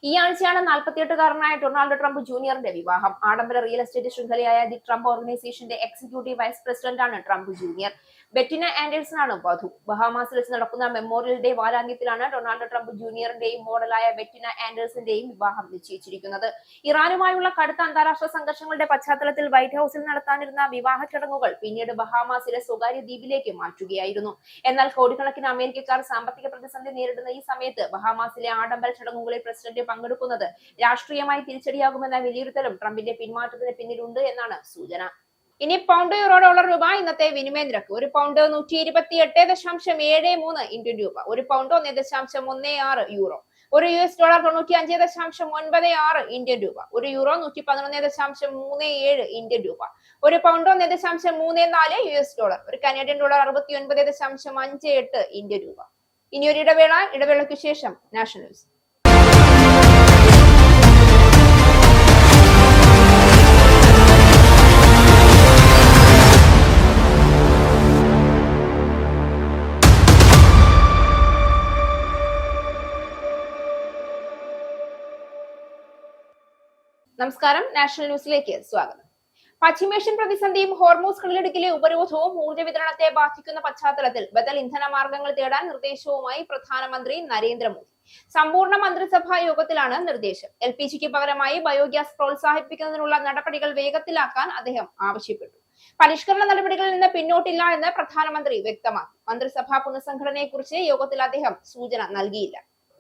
ഈ ആഴ്ചയാണ് 48-കാരനായ ഡൊണാൾഡ് ട്രംപ് ജൂനിയറിന്റെ വിവാഹം. ആഡംബര റിയൽ എസ്റ്റേറ്റ് ശൃംഖലയായ ദി ട്രംപ് ഓർഗനൈസേഷന്റെ എക്സിക്യൂട്ടീവ് വൈസ് പ്രസിഡന്റാണ് ട്രംപ് ജൂനിയർ. ബെറ്റിന ആൻഡേഴ്സൺ ആണ് വധു. ബഹാമാസിൽ വെച്ച് നടക്കുന്ന മെമ്മോറിയൽ ഡേ വാരാന്ത്യത്തിലാണ് ഡൊണാൾഡ് ട്രംപ് ജൂനിയറിന്റെയും മോഡലായ ബെറ്റിന ആൻഡേഴ്സന്റെയും വിവാഹം നിശ്ചയിച്ചിരിക്കുന്നത്. ഇറാനുമായുള്ള കടുത്ത അന്താരാഷ്ട്ര സംഘർഷങ്ങളുടെ പശ്ചാത്തലത്തിൽ വൈറ്റ് ഹൌസിൽ നടത്താനിരുന്ന വിവാഹ ചടങ്ങുകൾ പിന്നീട് ബഹാമാസിലെ സ്വകാര്യ ദ്വീപിലേക്ക് മാറ്റുകയായിരുന്നു. എന്നാൽ കോടിക്കണക്കിന് അമേരിക്കക്കാർ സാമ്പത്തിക പ്രതിസന്ധി നേരിടുന്ന ഈ സമയത്ത് ബഹാമാസിലെ ആഡംബര ചടങ്ങുകളിൽ പ്രസിഡന്റ് പങ്കെടുക്കുന്നത് രാഷ്ട്രീയമായി തിരിച്ചടിയാകുമെന്ന വിലയിരുത്തലും ട്രംപിന്റെ പിന്മാറ്റത്തിന് പിന്നിലുണ്ട് എന്നാണ് സൂചന. ഇനി പൗണ്ട്, യൂറോ, ഡോളർ, രൂപ ഇന്നത്തെ വിനിമയ നിരക്ക്. ഒരു പൗണ്ട് 128.73 ഇന്ത്യൻ രൂപ. ഒരു പൗണ്ട് 1.16 യൂറോ. ഒരു US ഡോളർ 95.96 ഇന്ത്യൻ രൂപ. ഒരു യൂറോ 111.37 ഇന്ത്യൻ രൂപ. ഒരു പൗണ്ട് 1.34 US ഡോളർ. ഒരു കനേഡിയൻ ഡോളർ 69.58 ഇന്ത്യൻ രൂപ. ഇനി ഒരു ഇടവേളയ്ക്ക് ശേഷം നാഷണൽ ന്യൂസ്. നമസ്കാരം, നാഷണൽ ന്യൂസിലേക്ക് സ്വാഗതം. പശ്ചിമേഷ്യൻ പ്രതിസന്ധിയും ഹോർമൂസ് കടലിടുക്കിലെ ഉപരോധവും ഊർജ്ജ വിതരണത്തെ ബാധിക്കുന്ന പശ്ചാത്തലത്തിൽ ബദൽ ഇന്ധന മാർഗങ്ങൾ തേടാൻ നിർദ്ദേശവുമായി പ്രധാനമന്ത്രി നരേന്ദ്രമോദി. സമ്പൂർണ്ണ മന്ത്രിസഭാ യോഗത്തിലാണ് നിർദ്ദേശം. LPGക്ക് പകരമായി ബയോഗ്യാസ് പ്രോത്സാഹിപ്പിക്കുന്നതിനുള്ള നടപടികൾ വേഗത്തിലാക്കാൻ അദ്ദേഹം ആവശ്യപ്പെട്ടു. പരിഷ്കരണ നടപടികളിൽ നിന്ന് പിന്നോട്ടില്ല എന്ന് പ്രധാനമന്ത്രി വ്യക്തമാക്കി. മന്ത്രിസഭാ പുനഃസംഘടനയെക്കുറിച്ച് യോഗത്തിൽ അദ്ദേഹം സൂചന നൽകിയില്ല.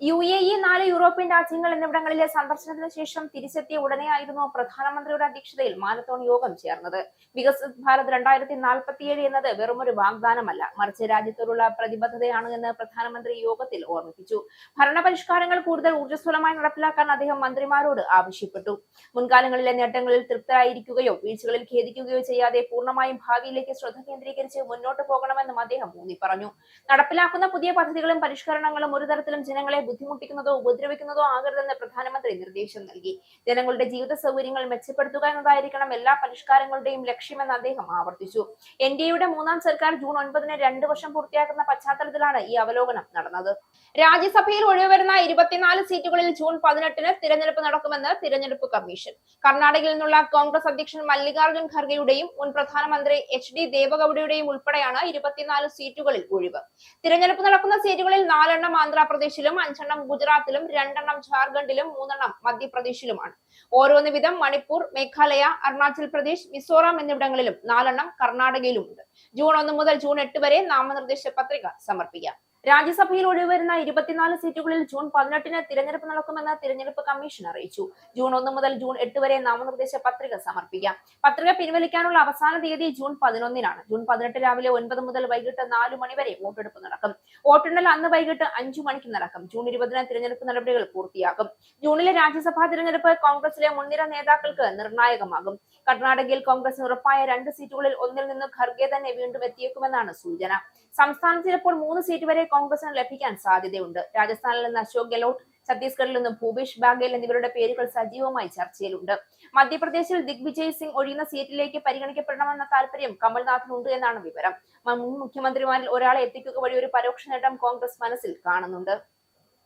UAE, 4 യൂറോപ്യൻ രാജ്യങ്ങൾ എന്നിവിടങ്ങളിലെ സന്ദർശനത്തിന് ശേഷം തിരിച്ചെത്തിയ ഉടനെയായിരുന്നു പ്രധാനമന്ത്രിയുടെ അധ്യക്ഷതയിൽ മാരത്തോൺ യോഗം ചേർന്നത്. വികസിത് ഭാരത് 2047 എന്നത് വെറുമൊരു വാഗ്ദാനമല്ല, മറിച്ച് രാജ്യത്തോടുള്ള പ്രതിബദ്ധതയാണ് എന്ന് പ്രധാനമന്ത്രി യോഗത്തിൽ ഓർമ്മിപ്പിച്ചു. ഭരണപരിഷ്കാരങ്ങൾ കൂടുതൽ ഊർജ്ജസ്വലമായി നടപ്പിലാക്കാൻ അദ്ദേഹം മന്ത്രിമാരോട് ആവശ്യപ്പെട്ടു. മുൻകാലങ്ങളിലെ നേട്ടങ്ങളിൽ തൃപ്തരായിരിക്കുകയോ വീഴ്ചകളിൽ ഖേദിക്കുകയോ ചെയ്യാതെ പൂർണ്ണമായും ഭാവിയിലേക്ക് ശ്രദ്ധ കേന്ദ്രീകരിച്ച് മുന്നോട്ട് പോകണമെന്നും അദ്ദേഹം ഊന്നി പറഞ്ഞു. നടപ്പിലാക്കുന്ന പുതിയ പദ്ധതികളും പരിഷ്കരണങ്ങളും ഒരു തരത്തിലും ജനങ്ങളെ ബുദ്ധിമുട്ടിക്കുന്നതോ ഉപദ്രവിക്കുന്നതോ ആകരുതെന്ന് പ്രധാനമന്ത്രി നിർദ്ദേശം നൽകി. ജനങ്ങളുടെ ജീവിത സൗകര്യങ്ങൾ മെച്ചപ്പെടുത്തുക എന്നതായിരിക്കണം എല്ലാ പരിഷ്കാരങ്ങളുടെയും ലക്ഷ്യമെന്ന് അദ്ദേഹം ആവർത്തിച്ചു. എൻഡിഎയുടെ മൂന്നാം സർക്കാർ ജൂൺ 9-ന് 2 വർഷം പൂർത്തിയാക്കുന്ന പശ്ചാത്തലത്തിലാണ് ഈ അവലോകനം നടന്നത്. രാജ്യസഭയിൽ ഒഴിവുവരുന്ന 24 സീറ്റുകളിൽ ജൂൺ 18-ന് തിരഞ്ഞെടുപ്പ് നടക്കുമെന്ന് തിരഞ്ഞെടുപ്പ് കമ്മീഷൻ. കർണാടകയിൽ നിന്നുള്ള കോൺഗ്രസ് അധ്യക്ഷൻ മല്ലികാർജ്ജുൻ ഖർഗെയുടെയും മുൻ പ്രധാനമന്ത്രി എച്ച്.ഡി. ദേവഗൌഡയുടെയും ഉൾപ്പെടെയാണ് 24 സീറ്റുകളിൽ ഒഴിവ്. തിരഞ്ഞെടുപ്പ് നടക്കുന്ന സീറ്റുകളിൽ 4 എണ്ണം ആന്ധ്രാപ്രദേശിലും, 5 എണ്ണം ഗുജറാത്തിലും, 2 എണ്ണം ജാർഖണ്ഡിലും, 3 എണ്ണം മധ്യപ്രദേശിലുമാണ്. ഓരോന്ന് വീതം മണിപ്പൂർ, മേഘാലയ, അരുണാചൽ പ്രദേശ്, മിസോറാം എന്നിവിടങ്ങളിലും 4 എണ്ണം കർണാടകയിലുമുണ്ട്. ജൂൺ 1 മുതൽ ജൂൺ 8 വരെ നാമനിർദ്ദേശ പത്രിക സമർപ്പിക്കാം. രാജ്യസഭയിൽ ഒഴിവുവരുന്ന 24 സീറ്റുകളിൽ ജൂൺ 18-ന് തിരഞ്ഞെടുപ്പ് നടക്കുമെന്ന് തിരഞ്ഞെടുപ്പ് കമ്മീഷൻ അറിയിച്ചു. ജൂൺ 1 മുതൽ ജൂൺ 8 വരെ നാമനിർദ്ദേശ പത്രിക സമർപ്പിക്കാം. പത്രിക പിൻവലിക്കാനുള്ള അവസാന തീയതി ജൂൺ 11-നാണ്. ജൂൺ 18 രാവിലെ 9 മുതൽ വൈകിട്ട് 4 മണി വരെ വോട്ടെടുപ്പ് നടക്കും. വോട്ടെണ്ണൽ അന്ന് വൈകിട്ട് 5 മണിക്ക് നടക്കും. ജൂൺ 20-ന് തിരഞ്ഞെടുപ്പ് നടപടികൾ പൂർത്തിയാകും. ജൂണിലെ രാജ്യസഭാ തിരഞ്ഞെടുപ്പ് കോൺഗ്രസിലെ മുൻനിര നേതാക്കൾക്ക് നിർണായകമാകും. കർണാടകയിൽ കോൺഗ്രസിന് ഉറപ്പായ 2 സീറ്റുകളിൽ ഒന്നിൽ നിന്ന് ഖർഗെ തന്നെ വീണ്ടും എത്തിയേക്കുമെന്നാണ് സൂചന. സംസ്ഥാനത്ത് ചിലപ്പോൾ 3 സീറ്റ് വരെ കോൺഗ്രസിന് ലഭിക്കാൻ സാധ്യതയുണ്ട്. രാജസ്ഥാനിൽ നിന്ന് അശോക് ഗെഹ്ലോട്ട്, ഛത്തീസ്ഗഡിൽ നിന്നും ഭൂപേഷ് ബാഗേൽ എന്നിവരുടെ പേരുകൾ സജീവമായി ചർച്ചയിലുണ്ട്. മധ്യപ്രദേശിൽ ദിഗ്വിജയ് സിംഗ് ഒഴിയുന്ന സീറ്റിലേക്ക് പരിഗണിക്കപ്പെടണമെന്ന താല്പര്യം കമൽനാഥിനുണ്ട് എന്നാണ് വിവരം. മുൻ മുഖ്യമന്ത്രിമാരിൽ ഒരാളെ എത്തിക്കുക വഴി ഒരു പരോക്ഷ നേട്ടം കോൺഗ്രസ് മനസ്സിൽ കാണുന്നുണ്ട്.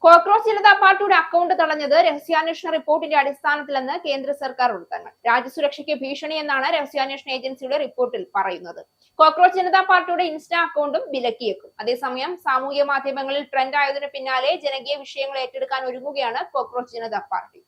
കോക്രോച്ച് ജനതാ പാർട്ടിയുടെ അക്കൗണ്ട് തടഞ്ഞത് രഹസ്യാന്വേഷണ റിപ്പോർട്ടിന്റെ അടിസ്ഥാനത്തിലെന്ന് കേന്ദ്ര സർക്കാർ വൃത്തങ്ങൾ. രാജ്യസുരക്ഷയ്ക്ക് ഭീഷണി എന്നാണ് രഹസ്യാന്വേഷണ ഏജൻസിയുടെ റിപ്പോർട്ടിൽ പറയുന്നത്. കോക്രോച്ച് ജനതാ പാർട്ടിയുടെ ഇൻസ്റ്റാ അക്കൗണ്ടും വിലക്കിയേക്കും. അതേസമയം സാമൂഹ്യ മാധ്യമങ്ങളിൽ ട്രെൻഡ് ആയതിനു പിന്നാലെ ജനകീയ വിഷയങ്ങൾ ഏറ്റെടുക്കാൻ ഒരുങ്ങുകയാണ് cockroach Janata party.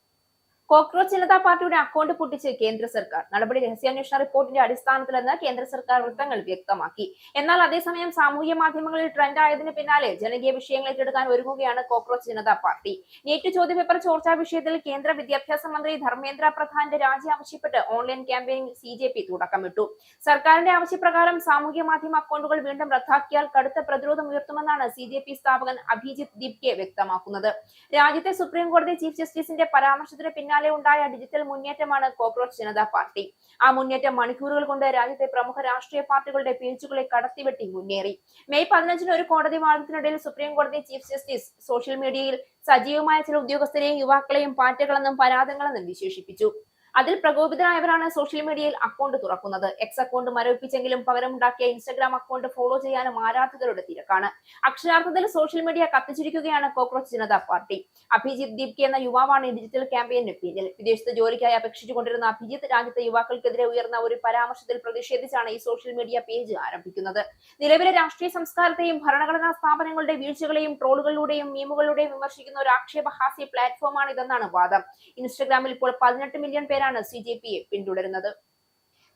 Cockroach Janata പാർട്ടിയുടെ അക്കൗണ്ട് പൊട്ടിച്ച് കേന്ദ്ര സർക്കാർ. നടപടി രഹസ്യാന്വേഷണ റിപ്പോർട്ടിന്റെ അടിസ്ഥാനത്തിലെന്ന് കേന്ദ്ര സർക്കാർ വൃത്തങ്ങൾ വ്യക്തമാക്കി. എന്നാൽ അതേസമയം സാമൂഹ്യ മാധ്യമങ്ങളിൽ ട്രെൻഡ് ആയതിനു പിന്നാലെ ജനകീയ വിഷയങ്ങൾ ഏറ്റെടുക്കാൻ ഒരുങ്ങുകയാണ് കോക്രോച്ച് ജനതാ പാർട്ടി. നീറ്റ് ചോദ്യപേപ്പർ ചോർച്ചാ വിഷയത്തിൽ കേന്ദ്ര വിദ്യാഭ്യാസ മന്ത്രി ധർമ്മേന്ദ്ര പ്രധാന്റെ രാജി ആവശ്യപ്പെട്ട് ഓൺലൈൻ ക്യാമ്പയിനിൽ CJP തുടക്കമിട്ടു. സർക്കാരിന്റെ ആവശ്യപ്രകാരം സാമൂഹ്യ മാധ്യമ അക്കൗണ്ടുകൾ വീണ്ടും റദ്ദാക്കിയാൽ കടുത്ത പ്രതിരോധം ഉയർത്തുമെന്നാണ് CJP സ്ഥാപകൻ അഭിജിത്ത് ദീപ്കെ വ്യക്തമാക്കുന്നത്. രാജ്യത്തെ സുപ്രീം കോടതി ചീഫ് ജസ്റ്റിസിന്റെ പരാമർശത്തിന് പിന്നാലെ ഉണ്ടായ ഡിജിറ്റൽ മുന്നേറ്റമാണ് കോക്രോച്ച് ജനതാ പാർട്ടി. ആ മുന്നേറ്റം മണിക്കൂറുകൾ കൊണ്ട് രാജ്യത്തെ പ്രമുഖ രാഷ്ട്രീയ പാർട്ടികളുടെ പേജുകളെ കടത്തിവെട്ടി മുന്നേറി. മെയ് 15-ന് ഒരു കോടതി വാദത്തിനിടയിൽ സുപ്രീം കോടതി ചീഫ് ജസ്റ്റിസ് സോഷ്യൽ മീഡിയയിൽ സജീവമായ ചില ഉദ്യോഗസ്ഥരെയും യുവാക്കളെയും പാറ്റകളെന്നും പരാതങ്ങളെന്നും വിശേഷിപ്പിച്ചു. അതിൽ പ്രകോപിതരായവരാണ് സോഷ്യൽ മീഡിയയിൽ അക്കൗണ്ട് തുറക്കുന്നത്. എക്സ് അക്കൗണ്ട് മരവിപ്പിച്ചെങ്കിലും പകരമുണ്ടാക്കിയ ഇൻസ്റ്റഗ്രാം അക്കൗണ്ട് ഫോളോ ചെയ്യാനും ആരാധകരുടെ തിരക്കാണ്. അക്ഷരാർത്ഥത്തിൽ സോഷ്യൽ മീഡിയ കത്തിച്ചിരിക്കുകയാണ് കോക്രോച്ച് ജനതാ പാർട്ടി. അഭിജിത്ത് ദീപ്കെ എന്ന യുവാവാണ് ഈ ഡിജിറ്റൽ ക്യാമ്പയിന് പിന്നിൽ. വിദേശത്ത് ജോലിക്കായി അപേക്ഷിച്ചുകൊണ്ടിരുന്ന അഭിജിത്ത് രാജ്യത്തെ യുവാക്കൾക്കെതിരെ ഉയർന്ന ഒരു പരാമർശത്തിൽ പ്രതിഷേധിച്ചാണ് ഈ സോഷ്യൽ മീഡിയ പേജ് ആരംഭിക്കുന്നത്. നിലവിലെ രാഷ്ട്രീയ സംസ്കാരത്തെയും ഭരണഘടനാ സ്ഥാപനങ്ങളുടെ വീഴ്ചകളെയും ട്രോളുകളിലൂടെയും മീമുകളിലൂടെയും വിമർശിക്കുന്ന ഒരു ആക്ഷേപഹാസ്യ പ്ലാറ്റ്ഫോമാണ് ഇതെന്നാണ് വാദം. ഇൻസ്റ്റഗ്രാമിൽ ഇപ്പോൾ 18 മില്യൺ പേരാണ് CJPയെ പിന്തുടരുന്നത്.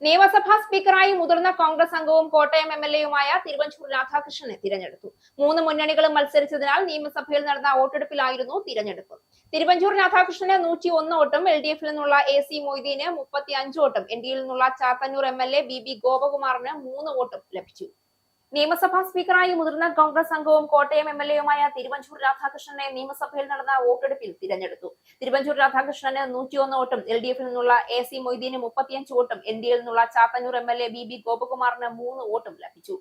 നിയമസഭാ സ്പീക്കറായി മുതിർന്ന കോൺഗ്രസ് അംഗവും കോട്ടയം MLA-യുമായ തിരുവഞ്ചൂർ രാധാകൃഷ്ണനെ തിരഞ്ഞെടുത്തു. 3 മുന്നണികളും മത്സരിച്ചതിനാൽ നിയമസഭയിൽ നടന്ന വോട്ടെടുപ്പിലായിരുന്നു തിരഞ്ഞെടുപ്പ്. തിരുവഞ്ചൂർ രാധാകൃഷ്ണന് 101 വോട്ടും, LDF-ൽ നിന്നുള്ള AC മൊയ്തീന് 35 വോട്ടും, NDA-ൽ നിന്നുള്ള ചാത്തന്നൂർ MLA BB ഗോപകുമാറിന് 3 വോട്ടും ലഭിച്ചു. നിയമസഭാ സ്പീക്കറായി മുതിർന്ന കോൺഗ്രസ് അംഗവും കോട്ടയം MLA-യുമായ തിരുവഞ്ചൂർ രാധാകൃഷ്ണനെ നിയമസഭയിൽ നടന്ന വോട്ടെടുപ്പിൽ തിരഞ്ഞെടുത്തു. തിരുവഞ്ചൂർ രാധാകൃഷ്ണന് 101 വോട്ടും, LDF-ൽ നിന്നുള്ള AC മൊയ്തീന് 35 വോട്ടും, NDA-ൽ നിന്നുള്ള ചാത്തന്നൂർ MLA BB ഗോപകുമാറിന് 3 വോട്ടും ലഭിച്ചു.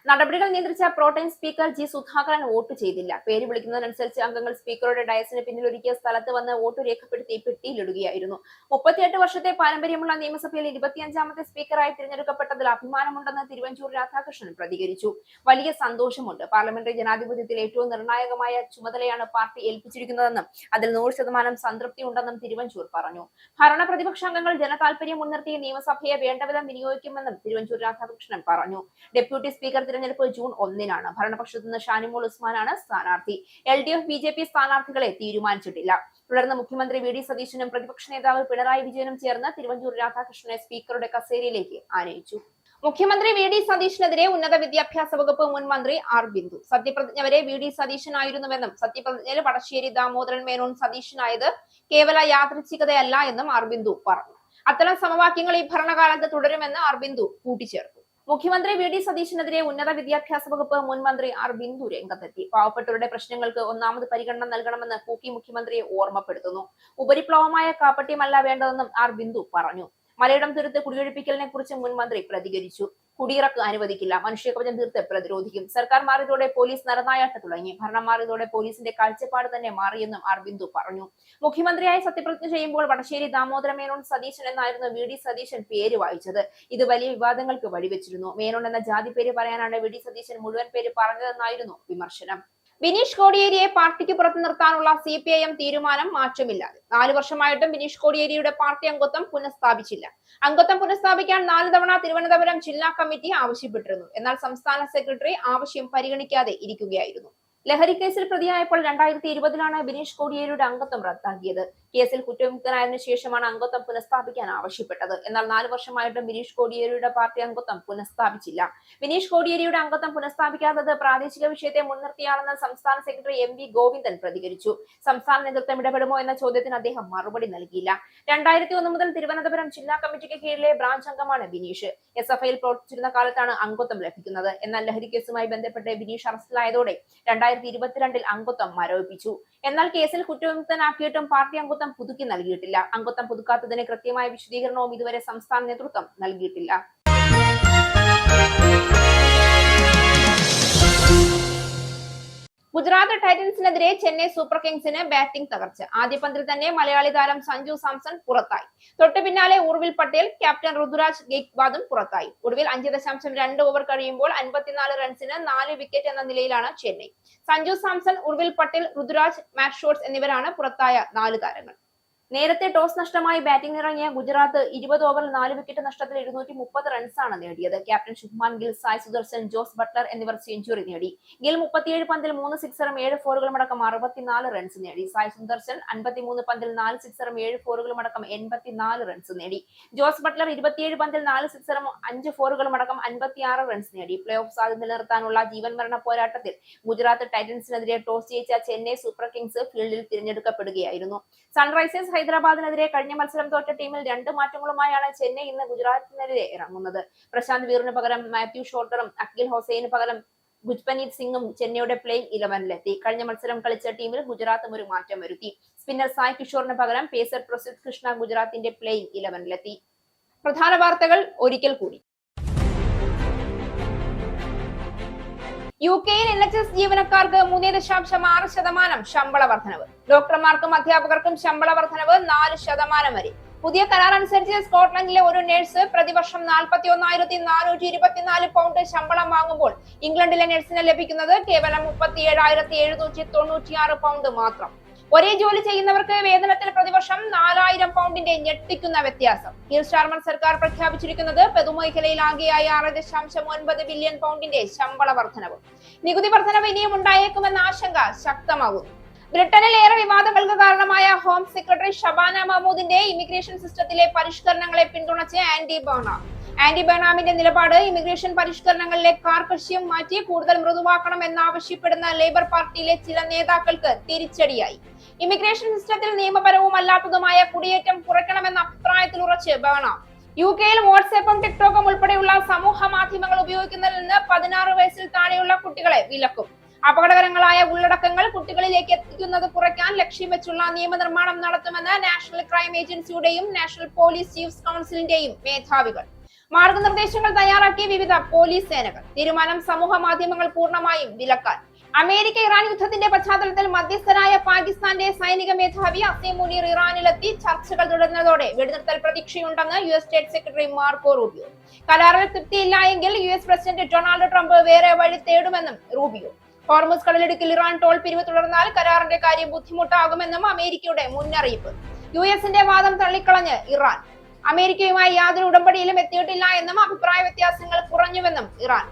നടപടികൾ നിയന്ത്രിച്ച pro tem speaker G Sudhakaran vote ചെയ്തില്ല. പേര് വിളിക്കുന്നതിനനുസരിച്ച് അംഗങ്ങൾ സ്പീക്കറുടെ ഡയസിന് പിന്നിൽ ഒരുക്കിയ സ്ഥലത്ത് വന്ന് വോട്ട് രേഖപ്പെടുത്തി പെട്ടിയിലിടുകയായിരുന്നു. 38 വർഷത്തെ പാരമ്പര്യമുള്ള നിയമസഭയിൽ 25ാമത്തെ സ്പീക്കറായി തിരഞ്ഞെടുക്കപ്പെട്ടതിൽ അഭിമാനമുണ്ടെന്ന് തിരുവഞ്ചൂർ രാധാകൃഷ്ണൻ പ്രതികരിച്ചു. വലിയ സന്തോഷമുണ്ട്. പാർലമെന്ററി ജനാധിപത്യത്തിൽ ഏറ്റവും നിർണായകമായ ചുമതലയാണ് പാർട്ടി ഏൽപ്പിച്ചിരിക്കുന്നതെന്നും അതിൽ 100% സംതൃപ്തി ഉണ്ടെന്നും തിരുവഞ്ചൂർ പറഞ്ഞു. ഭരണ പ്രതിപക്ഷാംഗങ്ങൾ ജനതാൽപര്യം മുൻനിർത്തി നിയമസഭയെ വേണ്ടവിധം വിനിയോഗിക്കുമെന്നും തിരുവഞ്ചൂർ രാധാകൃഷ്ണൻ പറഞ്ഞു. ഡെപ്യൂട്ടി സ്പീക്കർ തിരഞ്ഞെടുപ്പ് ജൂൺ 1-നാണ്. ഭരണപക്ഷത്തു നിന്ന് ഷാനിമോൾ ഉസ്മാനാണ് സ്ഥാനാർത്ഥി. LDF BJP സ്ഥാനാർത്ഥികളെ തീരുമാനിച്ചിട്ടില്ല. തുടർന്ന് മുഖ്യമന്ത്രി VD സതീശനും പ്രതിപക്ഷ നേതാവ് പിണറായി വിജയനും ചേർന്ന് തിരുവഞ്ചൂർ രാധാകൃഷ്ണനെ സ്പീക്കറുടെ കസേരയിലേക്ക് ആനയിച്ചു. മുഖ്യമന്ത്രി VD സതീശനെതിരെ ഉന്നത വിദ്യാഭ്യാസ വകുപ്പ് മുൻ മന്ത്രി R ബിന്ദു. സത്യപ്രതിജ്ഞ വരെ VD സതീശനായിരുന്നുവെന്നും സത്യപ്രതിജ്ഞയിൽ വടശ്ശേരി ദാമോദരൻ മേനോൻ സതീശനായത് കേവല യാദൃച്ഛികതയല്ല എന്നും R ബിന്ദു പറഞ്ഞു. അത്തരം സമവാക്യങ്ങൾ ഈ ഭരണകാലത്ത് തുടരുമെന്ന് R ബിന്ദു കൂട്ടിച്ചേർത്തു. മുഖ്യമന്ത്രി VD സതീശനെതിരെ ഉന്നത വിദ്യാഭ്യാസ വകുപ്പ് മുൻ മന്ത്രി R ബിന്ദു രംഗത്തെത്തി. പാവപ്പെട്ടവരുടെ പ്രശ്നങ്ങൾക്ക് ഒന്നാമത് പരിഗണന നൽകണമെന്ന് കൂക്കി മുഖ്യമന്ത്രിയെ ഓർമ്മപ്പെടുത്തുന്നു. ഉപരിപ്ലവമായ കാപ്പട്യമല്ല വേണ്ടതെന്നും R ബിന്ദു പറഞ്ഞു. മലയിടം തുരുത്ത് കുടിയൊഴിപ്പിക്കലിനെ കുറിച്ച് മുൻ മന്ത്രി പ്രതികരിച്ചു. കുടിയിറക്ക് അനുവദിക്കില്ല. മനുഷ്യകവചം തീർത്ത് പ്രതിരോധിക്കും. സർക്കാർ മാറിയതോടെ പോലീസ് നരനായാട്ട് തുടങ്ങി. ഭരണം മാറിയതോടെ പോലീസിന്റെ കാഴ്ചപ്പാട് തന്നെ മാറിയെന്നും അരബിന്ദു പറഞ്ഞു. മുഖ്യമന്ത്രിയായി സത്യപ്രതിജ്ഞ ചെയ്യുമ്പോൾ വടശ്ശേരി ദാമോദര മേനോൻ സതീശൻ എന്നായിരുന്നു വി.ഡി. സതീശൻ പേര് വായിച്ചത്. ഇത് വലിയ വിവാദങ്ങൾക്ക് വഴിവെച്ചിരുന്നു. മേനോൻ എന്ന ജാതി പേര് പറയാനാണ് വി.ഡി. സതീശൻ മുഴുവൻ പേര് പറഞ്ഞതെന്നായിരുന്നു വിമർശനം. ബിനീഷ് കോടിയേരിയെ പാർട്ടിക്ക് പുറത്തു നിർത്താനുള്ള CPIM തീരുമാനം മാറ്റമില്ലാതെ 4 വർഷമായിട്ടും ബിനീഷ് കോടിയേരിയുടെ പാർട്ടി അംഗത്വം പുനഃസ്ഥാപിച്ചില്ല. അംഗത്വം പുനഃസ്ഥാപിക്കാൻ 4 തവണ തിരുവനന്തപുരം ജില്ലാ കമ്മിറ്റി ആവശ്യപ്പെട്ടിരുന്നു. എന്നാൽ സംസ്ഥാന സെക്രട്ടറി ആവശ്യം പരിഗണിക്കാതെ ഇരിക്കുകയായിരുന്നു. ലഹരി കേസിൽ പ്രതിയായപ്പോൾ 2020-ലാണ് ബിനീഷ് കോടിയേരിയുടെ അംഗത്വം റദ്ദാക്കിയത്. കേസിൽ കുറ്റവിമുക്തനായതിനു ശേഷമാണ് അംഗത്വം പുനഃസ്ഥാപിക്കാൻ ആവശ്യപ്പെട്ടത്. എന്നാൽ 4 വർഷമായിട്ടും ബിനീഷ് കോടിയേരിയുടെ പാർട്ടി അംഗത്വം പുനഃസ്ഥാപിച്ചില്ല. ബിനീഷ് കോടിയേരിയുടെ അംഗത്വം പുനഃസ്ഥാപിക്കാത്തത് പ്രാദേശിക വിഷയത്തെ മുൻനിർത്തിയാണെന്ന് സംസ്ഥാന സെക്രട്ടറി MV ഗോവിന്ദൻ പ്രതികരിച്ചു. സംസ്ഥാന നേതൃത്വം ഇടപെടുമോ എന്ന ചോദ്യത്തിന് അദ്ദേഹം മറുപടി നൽകിയില്ല. 2001 മുതൽ തിരുവനന്തപുരം ജില്ലാ കമ്മിറ്റിക്ക് കീഴിലെ ബ്രാഞ്ച് അംഗമാണ് ബിനീഷ്. SFIയിൽ പ്രവർത്തിച്ചിരുന്ന കാലത്താണ് അംഗത്വം ലഭിക്കുന്നത്. എന്നാൽ ലഹരി കേസുമായി ബന്ധപ്പെട്ട് ബിനീഷ് അറസ്റ്റിലായതോടെ 2022-ൽ അംഗത്വം മരവിപ്പിച്ചു. എന്നാൽ കേസിൽ കുറ്റവിമുക്തനാക്കിയിട്ടും പാർട്ടി അംഗത്വം പുതുക്കി നൽകിയിട്ടില്ല. അംഗത്വം പുതുക്കാത്തതിന് കൃത്യമായ വിശദീകരണവും ഇതുവരെ സംസ്ഥാന നേതൃത്വം നൽകിയിട്ടില്ല. ഗുജറാത്ത് ടൈറ്റൻസിനെതിരെ ചെന്നൈ സൂപ്പർ കിങ്സിന് ബാറ്റിംഗ് തകർച്ച. ആദ്യ പന്തിൽ തന്നെ മലയാളി താരം സഞ്ജു സാംസൺ പുറത്തായി. തൊട്ടു പിന്നാലെ ഉർവിൽ പട്ടേൽ, ക്യാപ്റ്റൻ ഋതുരാജ് ഗെയ്ക്വാദും പുറത്തായി. ഒടുവിൽ 5.2 ഓവർ കഴിയുമ്പോൾ 54 റൺസിന് 4 വിക്കറ്റ് എന്ന നിലയിലാണ് ചെന്നൈ. സഞ്ജു സാംസൺ, ഉർവിൽ പട്ടേൽ, ഋതുരാജ്, മാറ്റ് ഷോട്ട്സ് എന്നിവരാണ് പുറത്തായ 4 താരങ്ങൾ. നേരത്തെ ടോസ് നഷ്ടമായി ബാറ്റിംഗിനിറങ്ങിയ ഗുജറാത്ത് 20 ഓവറിൽ 4 വിക്കറ്റ് നഷ്ടത്തിൽ 230 റൺസാണ് നേടിയത്. Captain Shubman Gill, Sai Sudharsan, Jos Buttler എന്നിവർ സെഞ്ചുറി നേടി. ഗിൽ 37 പന്തിൽ 3 സിക്സറും 7 ഫോറുകളും അടക്കം 64 റൺസ് നേടി. സായ് സുദർശൻ 53 പന്തിൽ 4 സിക്സറും 7 ഫോറുകളും അടക്കം 84 റൺസ് നേടി. ജോസ് ബട്ട്ലർ 27 പന്തിൽ 4 സിക്സറും 5 ഫോറുകളും അടക്കം 56 റൺസ് നേടി. പ്ലേ ഓഫ് സാധ്യത നിലനിർത്താനുള്ള ജീവൻ മരണ പോരാട്ടത്തിൽ ഗുജറാത്ത് ടൈറ്റൻസിനെതിരെ ടോസ് ജയിച്ച ചെന്നൈ സൂപ്പർ കിങ്സ് ഫീൽഡിൽ തിരഞ്ഞെടുക്കപ്പെടുകയായിരുന്നു. സൺറൈസേഴ്സ് ഹൈദരാബാദിനെതിരെ കഴിഞ്ഞ മത്സരം തോറ്റ ടീമിൽ 2 മാറ്റങ്ങളുമായാണ് ചെന്നൈ ഇന്ന് ഗുജറാത്തിനെതിരെ ഇറങ്ങുന്നത്. പ്രശാന്ത് വീറിന് പകരം മാത്യു ഷോർട്ടറും അഖിൽ ഹൊസൈന് പകരം ഗുജ്പനീത് സിംഗും ചെന്നൈയുടെ പ്ലേയിങ് 11-ലെത്തി. കഴിഞ്ഞ മത്സരം കളിച്ച ടീമിൽ ഗുജറാത്തും ഒരു മാറ്റം വരുത്തി. സ്പിന്നർ സായ് കിഷോറിന് പകരം പേസർ പ്രസിദ്ധ് കൃഷ്ണ ഗുജറാത്തിന്റെ പ്ലേയിങ് 11-ലെത്തി. പ്രധാന വാർത്തകൾ ഒരിക്കൽ കൂടി. UK-യിൽ NHS ജീവനക്കാർക്ക് 3.6% ശമ്പള വർധനവ്. ഡോക്ടർമാർക്കും അധ്യാപകർക്കും ശമ്പള വർധനവ് 4% വരെ. പുതിയ കരാർ അനുസരിച്ച് സ്കോട്ട്ലൻഡിലെ ഒരു നഴ്സ് പ്രതിവർഷം 41,424 പൗണ്ട് ശമ്പളം വാങ്ങുമ്പോൾ ഇംഗ്ലണ്ടിലെ നഴ്സിന് ലഭിക്കുന്നത് കേവലം 37,796 പൗണ്ട് മാത്രം. ഒരേ ജോലി ചെയ്യുന്നവർക്ക് വേതനത്തിൽ പ്രതിവർഷം 4,000 പൗണ്ടിന്റെ ഞെട്ടിക്കുന്ന വ്യത്യാസം. കീർ സ്റ്റാർമർ സർക്കാർ പ്രഖ്യാപിച്ചിരിക്കുന്നത് പൊതുമേഖലയിൽ ആകെയായി 6.9 ബില്യൺ പൗണ്ടിന്റെ ശമ്പള വർധനവ്. നികുതി വർധനവ് ഇനിയും ഉണ്ടായേക്കുമെന്ന ആശങ്ക ശക്തമാകുന്നു. ബ്രിട്ടനിൽ ഏറെ വിവാദങ്ങൾക്ക് കാരണമായ ഹോം സെക്രട്ടറി ഷബാന മഹ്മൂദിന്റെ ഇമിഗ്രേഷൻ സിസ്റ്റത്തിലെ പരിഷ്കരണങ്ങളെ പിന്തുണച്ച് ആന്റി ബർണാമിന്റെ നിലപാട് ഇമിഗ്രേഷൻ പരിഷ്കരണങ്ങളിലെ കാർക്കശ്യം മാറ്റി കൂടുതൽ മൃദുവാക്കണം എന്നാവശ്യപ്പെടുന്ന ലേബർ പാർട്ടിയിലെ ചില നേതാക്കൾക്ക് തിരിച്ചടിയായി. ഇമിഗ്രേഷൻ സിസ്റ്റത്തിൽ നിയമപരവും അല്ലാത്തതുമായ കുടിയേറ്റം കുറയ്ക്കണമെന്ന അഭിപ്രായത്തിൽ ഉറച്ച് ബർണാം. UK-യിൽ വാട്സ്ആപ്പും ടിക്ടോക്കും ഉൾപ്പെടെയുള്ള സമൂഹ മാധ്യമങ്ങൾ ഉപയോഗിക്കുന്നതിൽ നിന്ന് 16 വയസ്സിൽ താഴെയുള്ള കുട്ടികളെ വിലക്കും. അപകടകരങ്ങളായ ഉള്ളടക്കങ്ങൾ കുട്ടികളിലേക്ക് എത്തിക്കുന്നത് കുറയ്ക്കാൻ ലക്ഷ്യം വെച്ചുള്ള നിയമനിർമ്മാണം നടത്തുമെന്ന് നാഷണൽ ക്രൈം ഏജൻസിയുടെയും നാഷണൽ പോലീസ് ചീഫ്സ് കൗൺസിലിന്റെയും മേധാവികൾ. മാർഗനിർദ്ദേശങ്ങൾ തയ്യാറാക്കിയ വിവിധ പോലീസ് സേനകൾ. തീരുമാനം സമൂഹ മാധ്യമങ്ങൾ പൂർണ്ണമായും വിലക്കാൻ. അമേരിക്ക ഇറാൻ യുദ്ധത്തിന്റെ പശ്ചാത്തലത്തിൽ മധ്യസ്ഥനായ പാകിസ്ഥാന്റെ സൈനിക മേധാവി അസീം മുനീർ ഇറാനിലെത്തി. ചർച്ചകൾ തുടരുന്നതോടെ വെടിനിർത്തൽ പ്രതീക്ഷയുണ്ടെന്ന് US state secretary Marco Rubio. കരാറിൽ തൃപ്തിയില്ല എങ്കിൽ US പ്രസിഡന്റ് ഡൊണാൾഡ് ട്രംപ് വേറെ വഴി തേടുമെന്നും റൂബിയോ. ഹോർമുസ് കടലിടുക്കിൽ ഇറാൻ ടോൾ പിരിവ് തുടർന്നാൽ കരാറിന്റെ കാര്യം ബുദ്ധിമുട്ടാകുമെന്നും അമേരിക്കയുടെ മുന്നറിയിപ്പ്. US-ന്റെ വാദം തള്ളിക്കളഞ്ഞ് ഇറാൻ. അമേരിക്കയുമായി യാതൊരു ഉടമ്പടിയിലും എത്തിയിട്ടില്ല എന്നും അഭിപ്രായ വ്യത്യാസങ്ങൾ കുറഞ്ഞുവെന്നും ഇറാൻ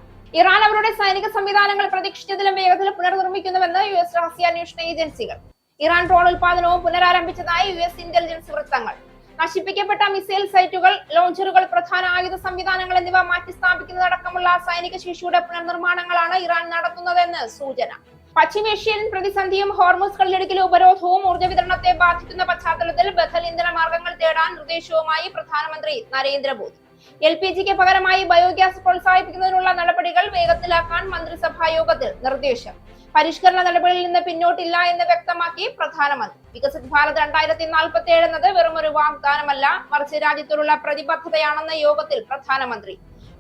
അവരുടെ സൈനിക സംവിധാനങ്ങൾ പ്രതീക്ഷിച്ചതിലും വേഗത്തിൽ പുനർനിർമ്മിക്കുന്നുവെന്ന് US രഹസ്യാന്വേഷണ ഏജൻസികൾ. ഇറാൻ ഡ്രോൺ ഉൽപാദനവും പുനരാരംഭിച്ചതായി US ഇന്റലിജൻസ് വൃത്തങ്ങൾ. നശിപ്പിക്കപ്പെട്ട മിസൈൽ സൈറ്റുകൾ, ലോഞ്ചറുകൾ, പ്രധാന ആയുധ സംവിധാനങ്ങൾ എന്നിവ മാറ്റിസ്ഥാപിക്കുന്നതടക്കമുള്ള സൈനിക ശേഷിയുടെ പുനർനിർമ്മാണങ്ങളാണ് ഇറാൻ നടത്തുന്നതെന്ന് സൂചന. പശ്ചിമേഷ്യൻ പ്രതിസന്ധിയും ഹോർമുസ് കടലിടുക്കിലെ ഉപരോധവും ഊർജ്ജ വിതരണത്തെ ബാധിക്കുന്ന പശ്ചാത്തലത്തിൽ ബദൽ ഇന്ധന മാർഗങ്ങൾ തേടാൻ നിർദ്ദേശവുമായി പ്രധാനമന്ത്രി നരേന്ദ്രമോദി. LPG-ക്ക് പകരമായി ബയോഗ്യാസ് പ്രോത്സാഹിപ്പിക്കുന്നതിനുള്ള നടപടികൾ വേഗത്തിലാക്കാൻ മന്ത്രിസഭാ യോഗത്തിൽ നിർദ്ദേശം. പരിഷ്കരണ നടപടിയിൽ നിന്ന് പിന്നോട്ടില്ല എന്ന് വ്യക്തമാക്കി പ്രധാനമന്ത്രി. വികസിത് ഭാരത് 2047 എന്നത് വെറുമൊരു വാഗ്ദാനമല്ല, മറിച്ച് രാജ്യത്തോടുള്ള പ്രതിബദ്ധതയാണെന്ന് യോഗത്തിൽ പ്രധാനമന്ത്രി.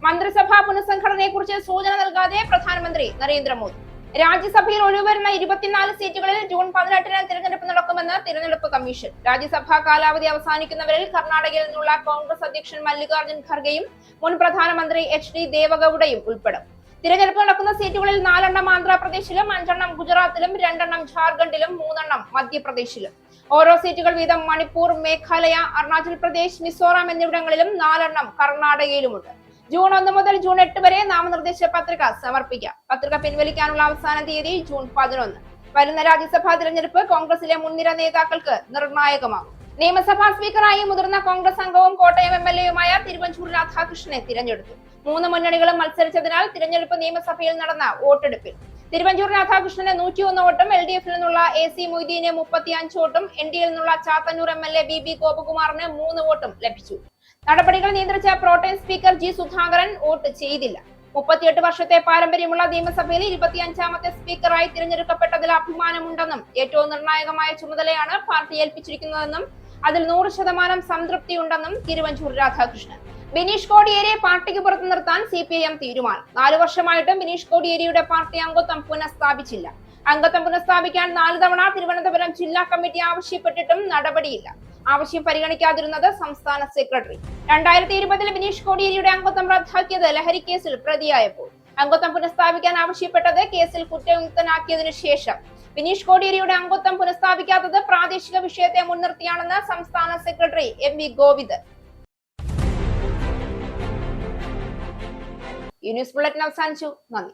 മന്ത്രിസഭാ പുനഃസംഘടനയെക്കുറിച്ച് സൂചന നൽകാതെ പ്രധാനമന്ത്രി നരേന്ദ്രമോദി. രാജ്യസഭയിൽ ഒഴിവുവരുന്ന 24 സീറ്റുകളിൽ ജൂൺ 18-ന് തിരഞ്ഞെടുപ്പ് നടക്കുമെന്ന് തിരഞ്ഞെടുപ്പ് കമ്മീഷൻ. രാജ്യസഭാ കാലാവധി അവസാനിക്കുന്നവരിൽ കർണാടകയിൽ നിന്നുള്ള കോൺഗ്രസ് അധ്യക്ഷൻ മല്ലികാർജ്ജുൻ ഖർഗെയും മുൻ പ്രധാനമന്ത്രി HD ദേവഗൌഡയും ഉൾപ്പെടും. തിരഞ്ഞെടുപ്പ് നടക്കുന്ന സീറ്റുകളിൽ 4 ആന്ധ്രാപ്രദേശിലും 5 ഗുജറാത്തിലും 2 ജാർഖണ്ഡിലും 3 മധ്യപ്രദേശിലും. ഓരോ സീറ്റുകൾ വീതം മണിപ്പൂർ, മേഘാലയ, അരുണാചൽ പ്രദേശ്, മിസോറാം എന്നിവിടങ്ങളിലും 4 കർണാടകയിലുമുണ്ട്. ജൂൺ 1 മുതൽ ജൂൺ 8 വരെ നാമനിർദ്ദേശ പത്രിക സമർപ്പിക്കാം. പത്രിക പിൻവലിക്കാനുള്ള അവസാന തീയതി ജൂൺ 11. വരുന്ന രാജ്യസഭാ തിരഞ്ഞെടുപ്പ് കോൺഗ്രസിലെ മുൻനിര നേതാക്കൾക്ക് നിർണായകമാകും. നിയമസഭാ സ്പീക്കറായി മുതിർന്ന കോൺഗ്രസ് അംഗവും കോട്ടയം MLA-യുമായ തിരുവഞ്ചൂർ രാധാകൃഷ്ണനെ തിരഞ്ഞെടുത്തു. 3 മുന്നണികളും മത്സരിച്ചതിനാൽ തിരഞ്ഞെടുപ്പ് നിയമസഭയിൽ നടന്ന വോട്ടെടുപ്പിൽ തിരുവഞ്ചൂർ രാധാകൃഷ്ണന് 101 വോട്ടും, LDF-ൽ നിന്നുള്ള AC മൊയ്തീന് 35 വോട്ടും, NDA-ൽ നിന്നുള്ള ചാത്തന്നൂർ MLA BB ഗോപകുമാറിന് 3 വോട്ടും ലഭിച്ചു. നടപടികൾ നിയന്ത്രിച്ച pro tem speaker G Sudhakaran vote ചെയ്തില്ല. 38 വർഷത്തെ പാരമ്പര്യമുള്ള നിയമസഭയിൽ 25ാമത്തെ സ്പീക്കറായി തിരഞ്ഞെടുക്കപ്പെട്ടതിൽ അഭിമാനമുണ്ടെന്നും ഏറ്റവും നിർണായകമായ ചുമതലയാണ് പാർട്ടി ഏൽപ്പിച്ചിരിക്കുന്നതെന്നും അതിൽ 100% സംതൃപ്തിയുണ്ടെന്നും തിരുവഞ്ചൂർ രാധാകൃഷ്ണൻ. ബിനീഷ് കോടിയേരിയെ പാർട്ടിക്ക് പുറത്തു നിർത്താൻ CPIM തീരുമാനം. 4 വർഷമായിട്ടും ബിനീഷ് കോടിയേരിയുടെ പാർട്ടി അംഗത്വം പുനഃസ്ഥാപിച്ചില്ല. അംഗത്വം പുനഃസ്ഥാപിക്കാൻ 4 തവണ തിരുവനന്തപുരം ജില്ലാ കമ്മിറ്റി ആവശ്യപ്പെട്ടിട്ടും നടപടിയില്ല. ആവശ്യം പരിഗണിക്കാതിരുന്നത് സംസ്ഥാന സെക്രട്ടറി. 2020-ൽ ബിനീഷ് കോടിയേരിയുടെ അംഗത്വം റദ്ദാക്കിയത് ലഹരി കേസിൽ പ്രതിയായപ്പോൾ. അംഗത്വം പുനഃസ്ഥാപിക്കാൻ ആവശ്യപ്പെട്ടത് കേസിൽ കുറ്റവിമുക്തനാക്കിയതിനു ശേഷം. ബിനീഷ് കോടിയേരിയുടെ അംഗത്വം പുനഃസ്ഥാപിക്കാത്തത് പ്രാദേശിക വിഷയത്തെ മുൻനിർത്തിയാണെന്ന് സംസ്ഥാന സെക്രട്ടറി MV ഗോവിന്ദ്. ഈ ന്യൂസ് ബുള്ളറ്റിൻ അവസാനിച്ചു. നന്ദി.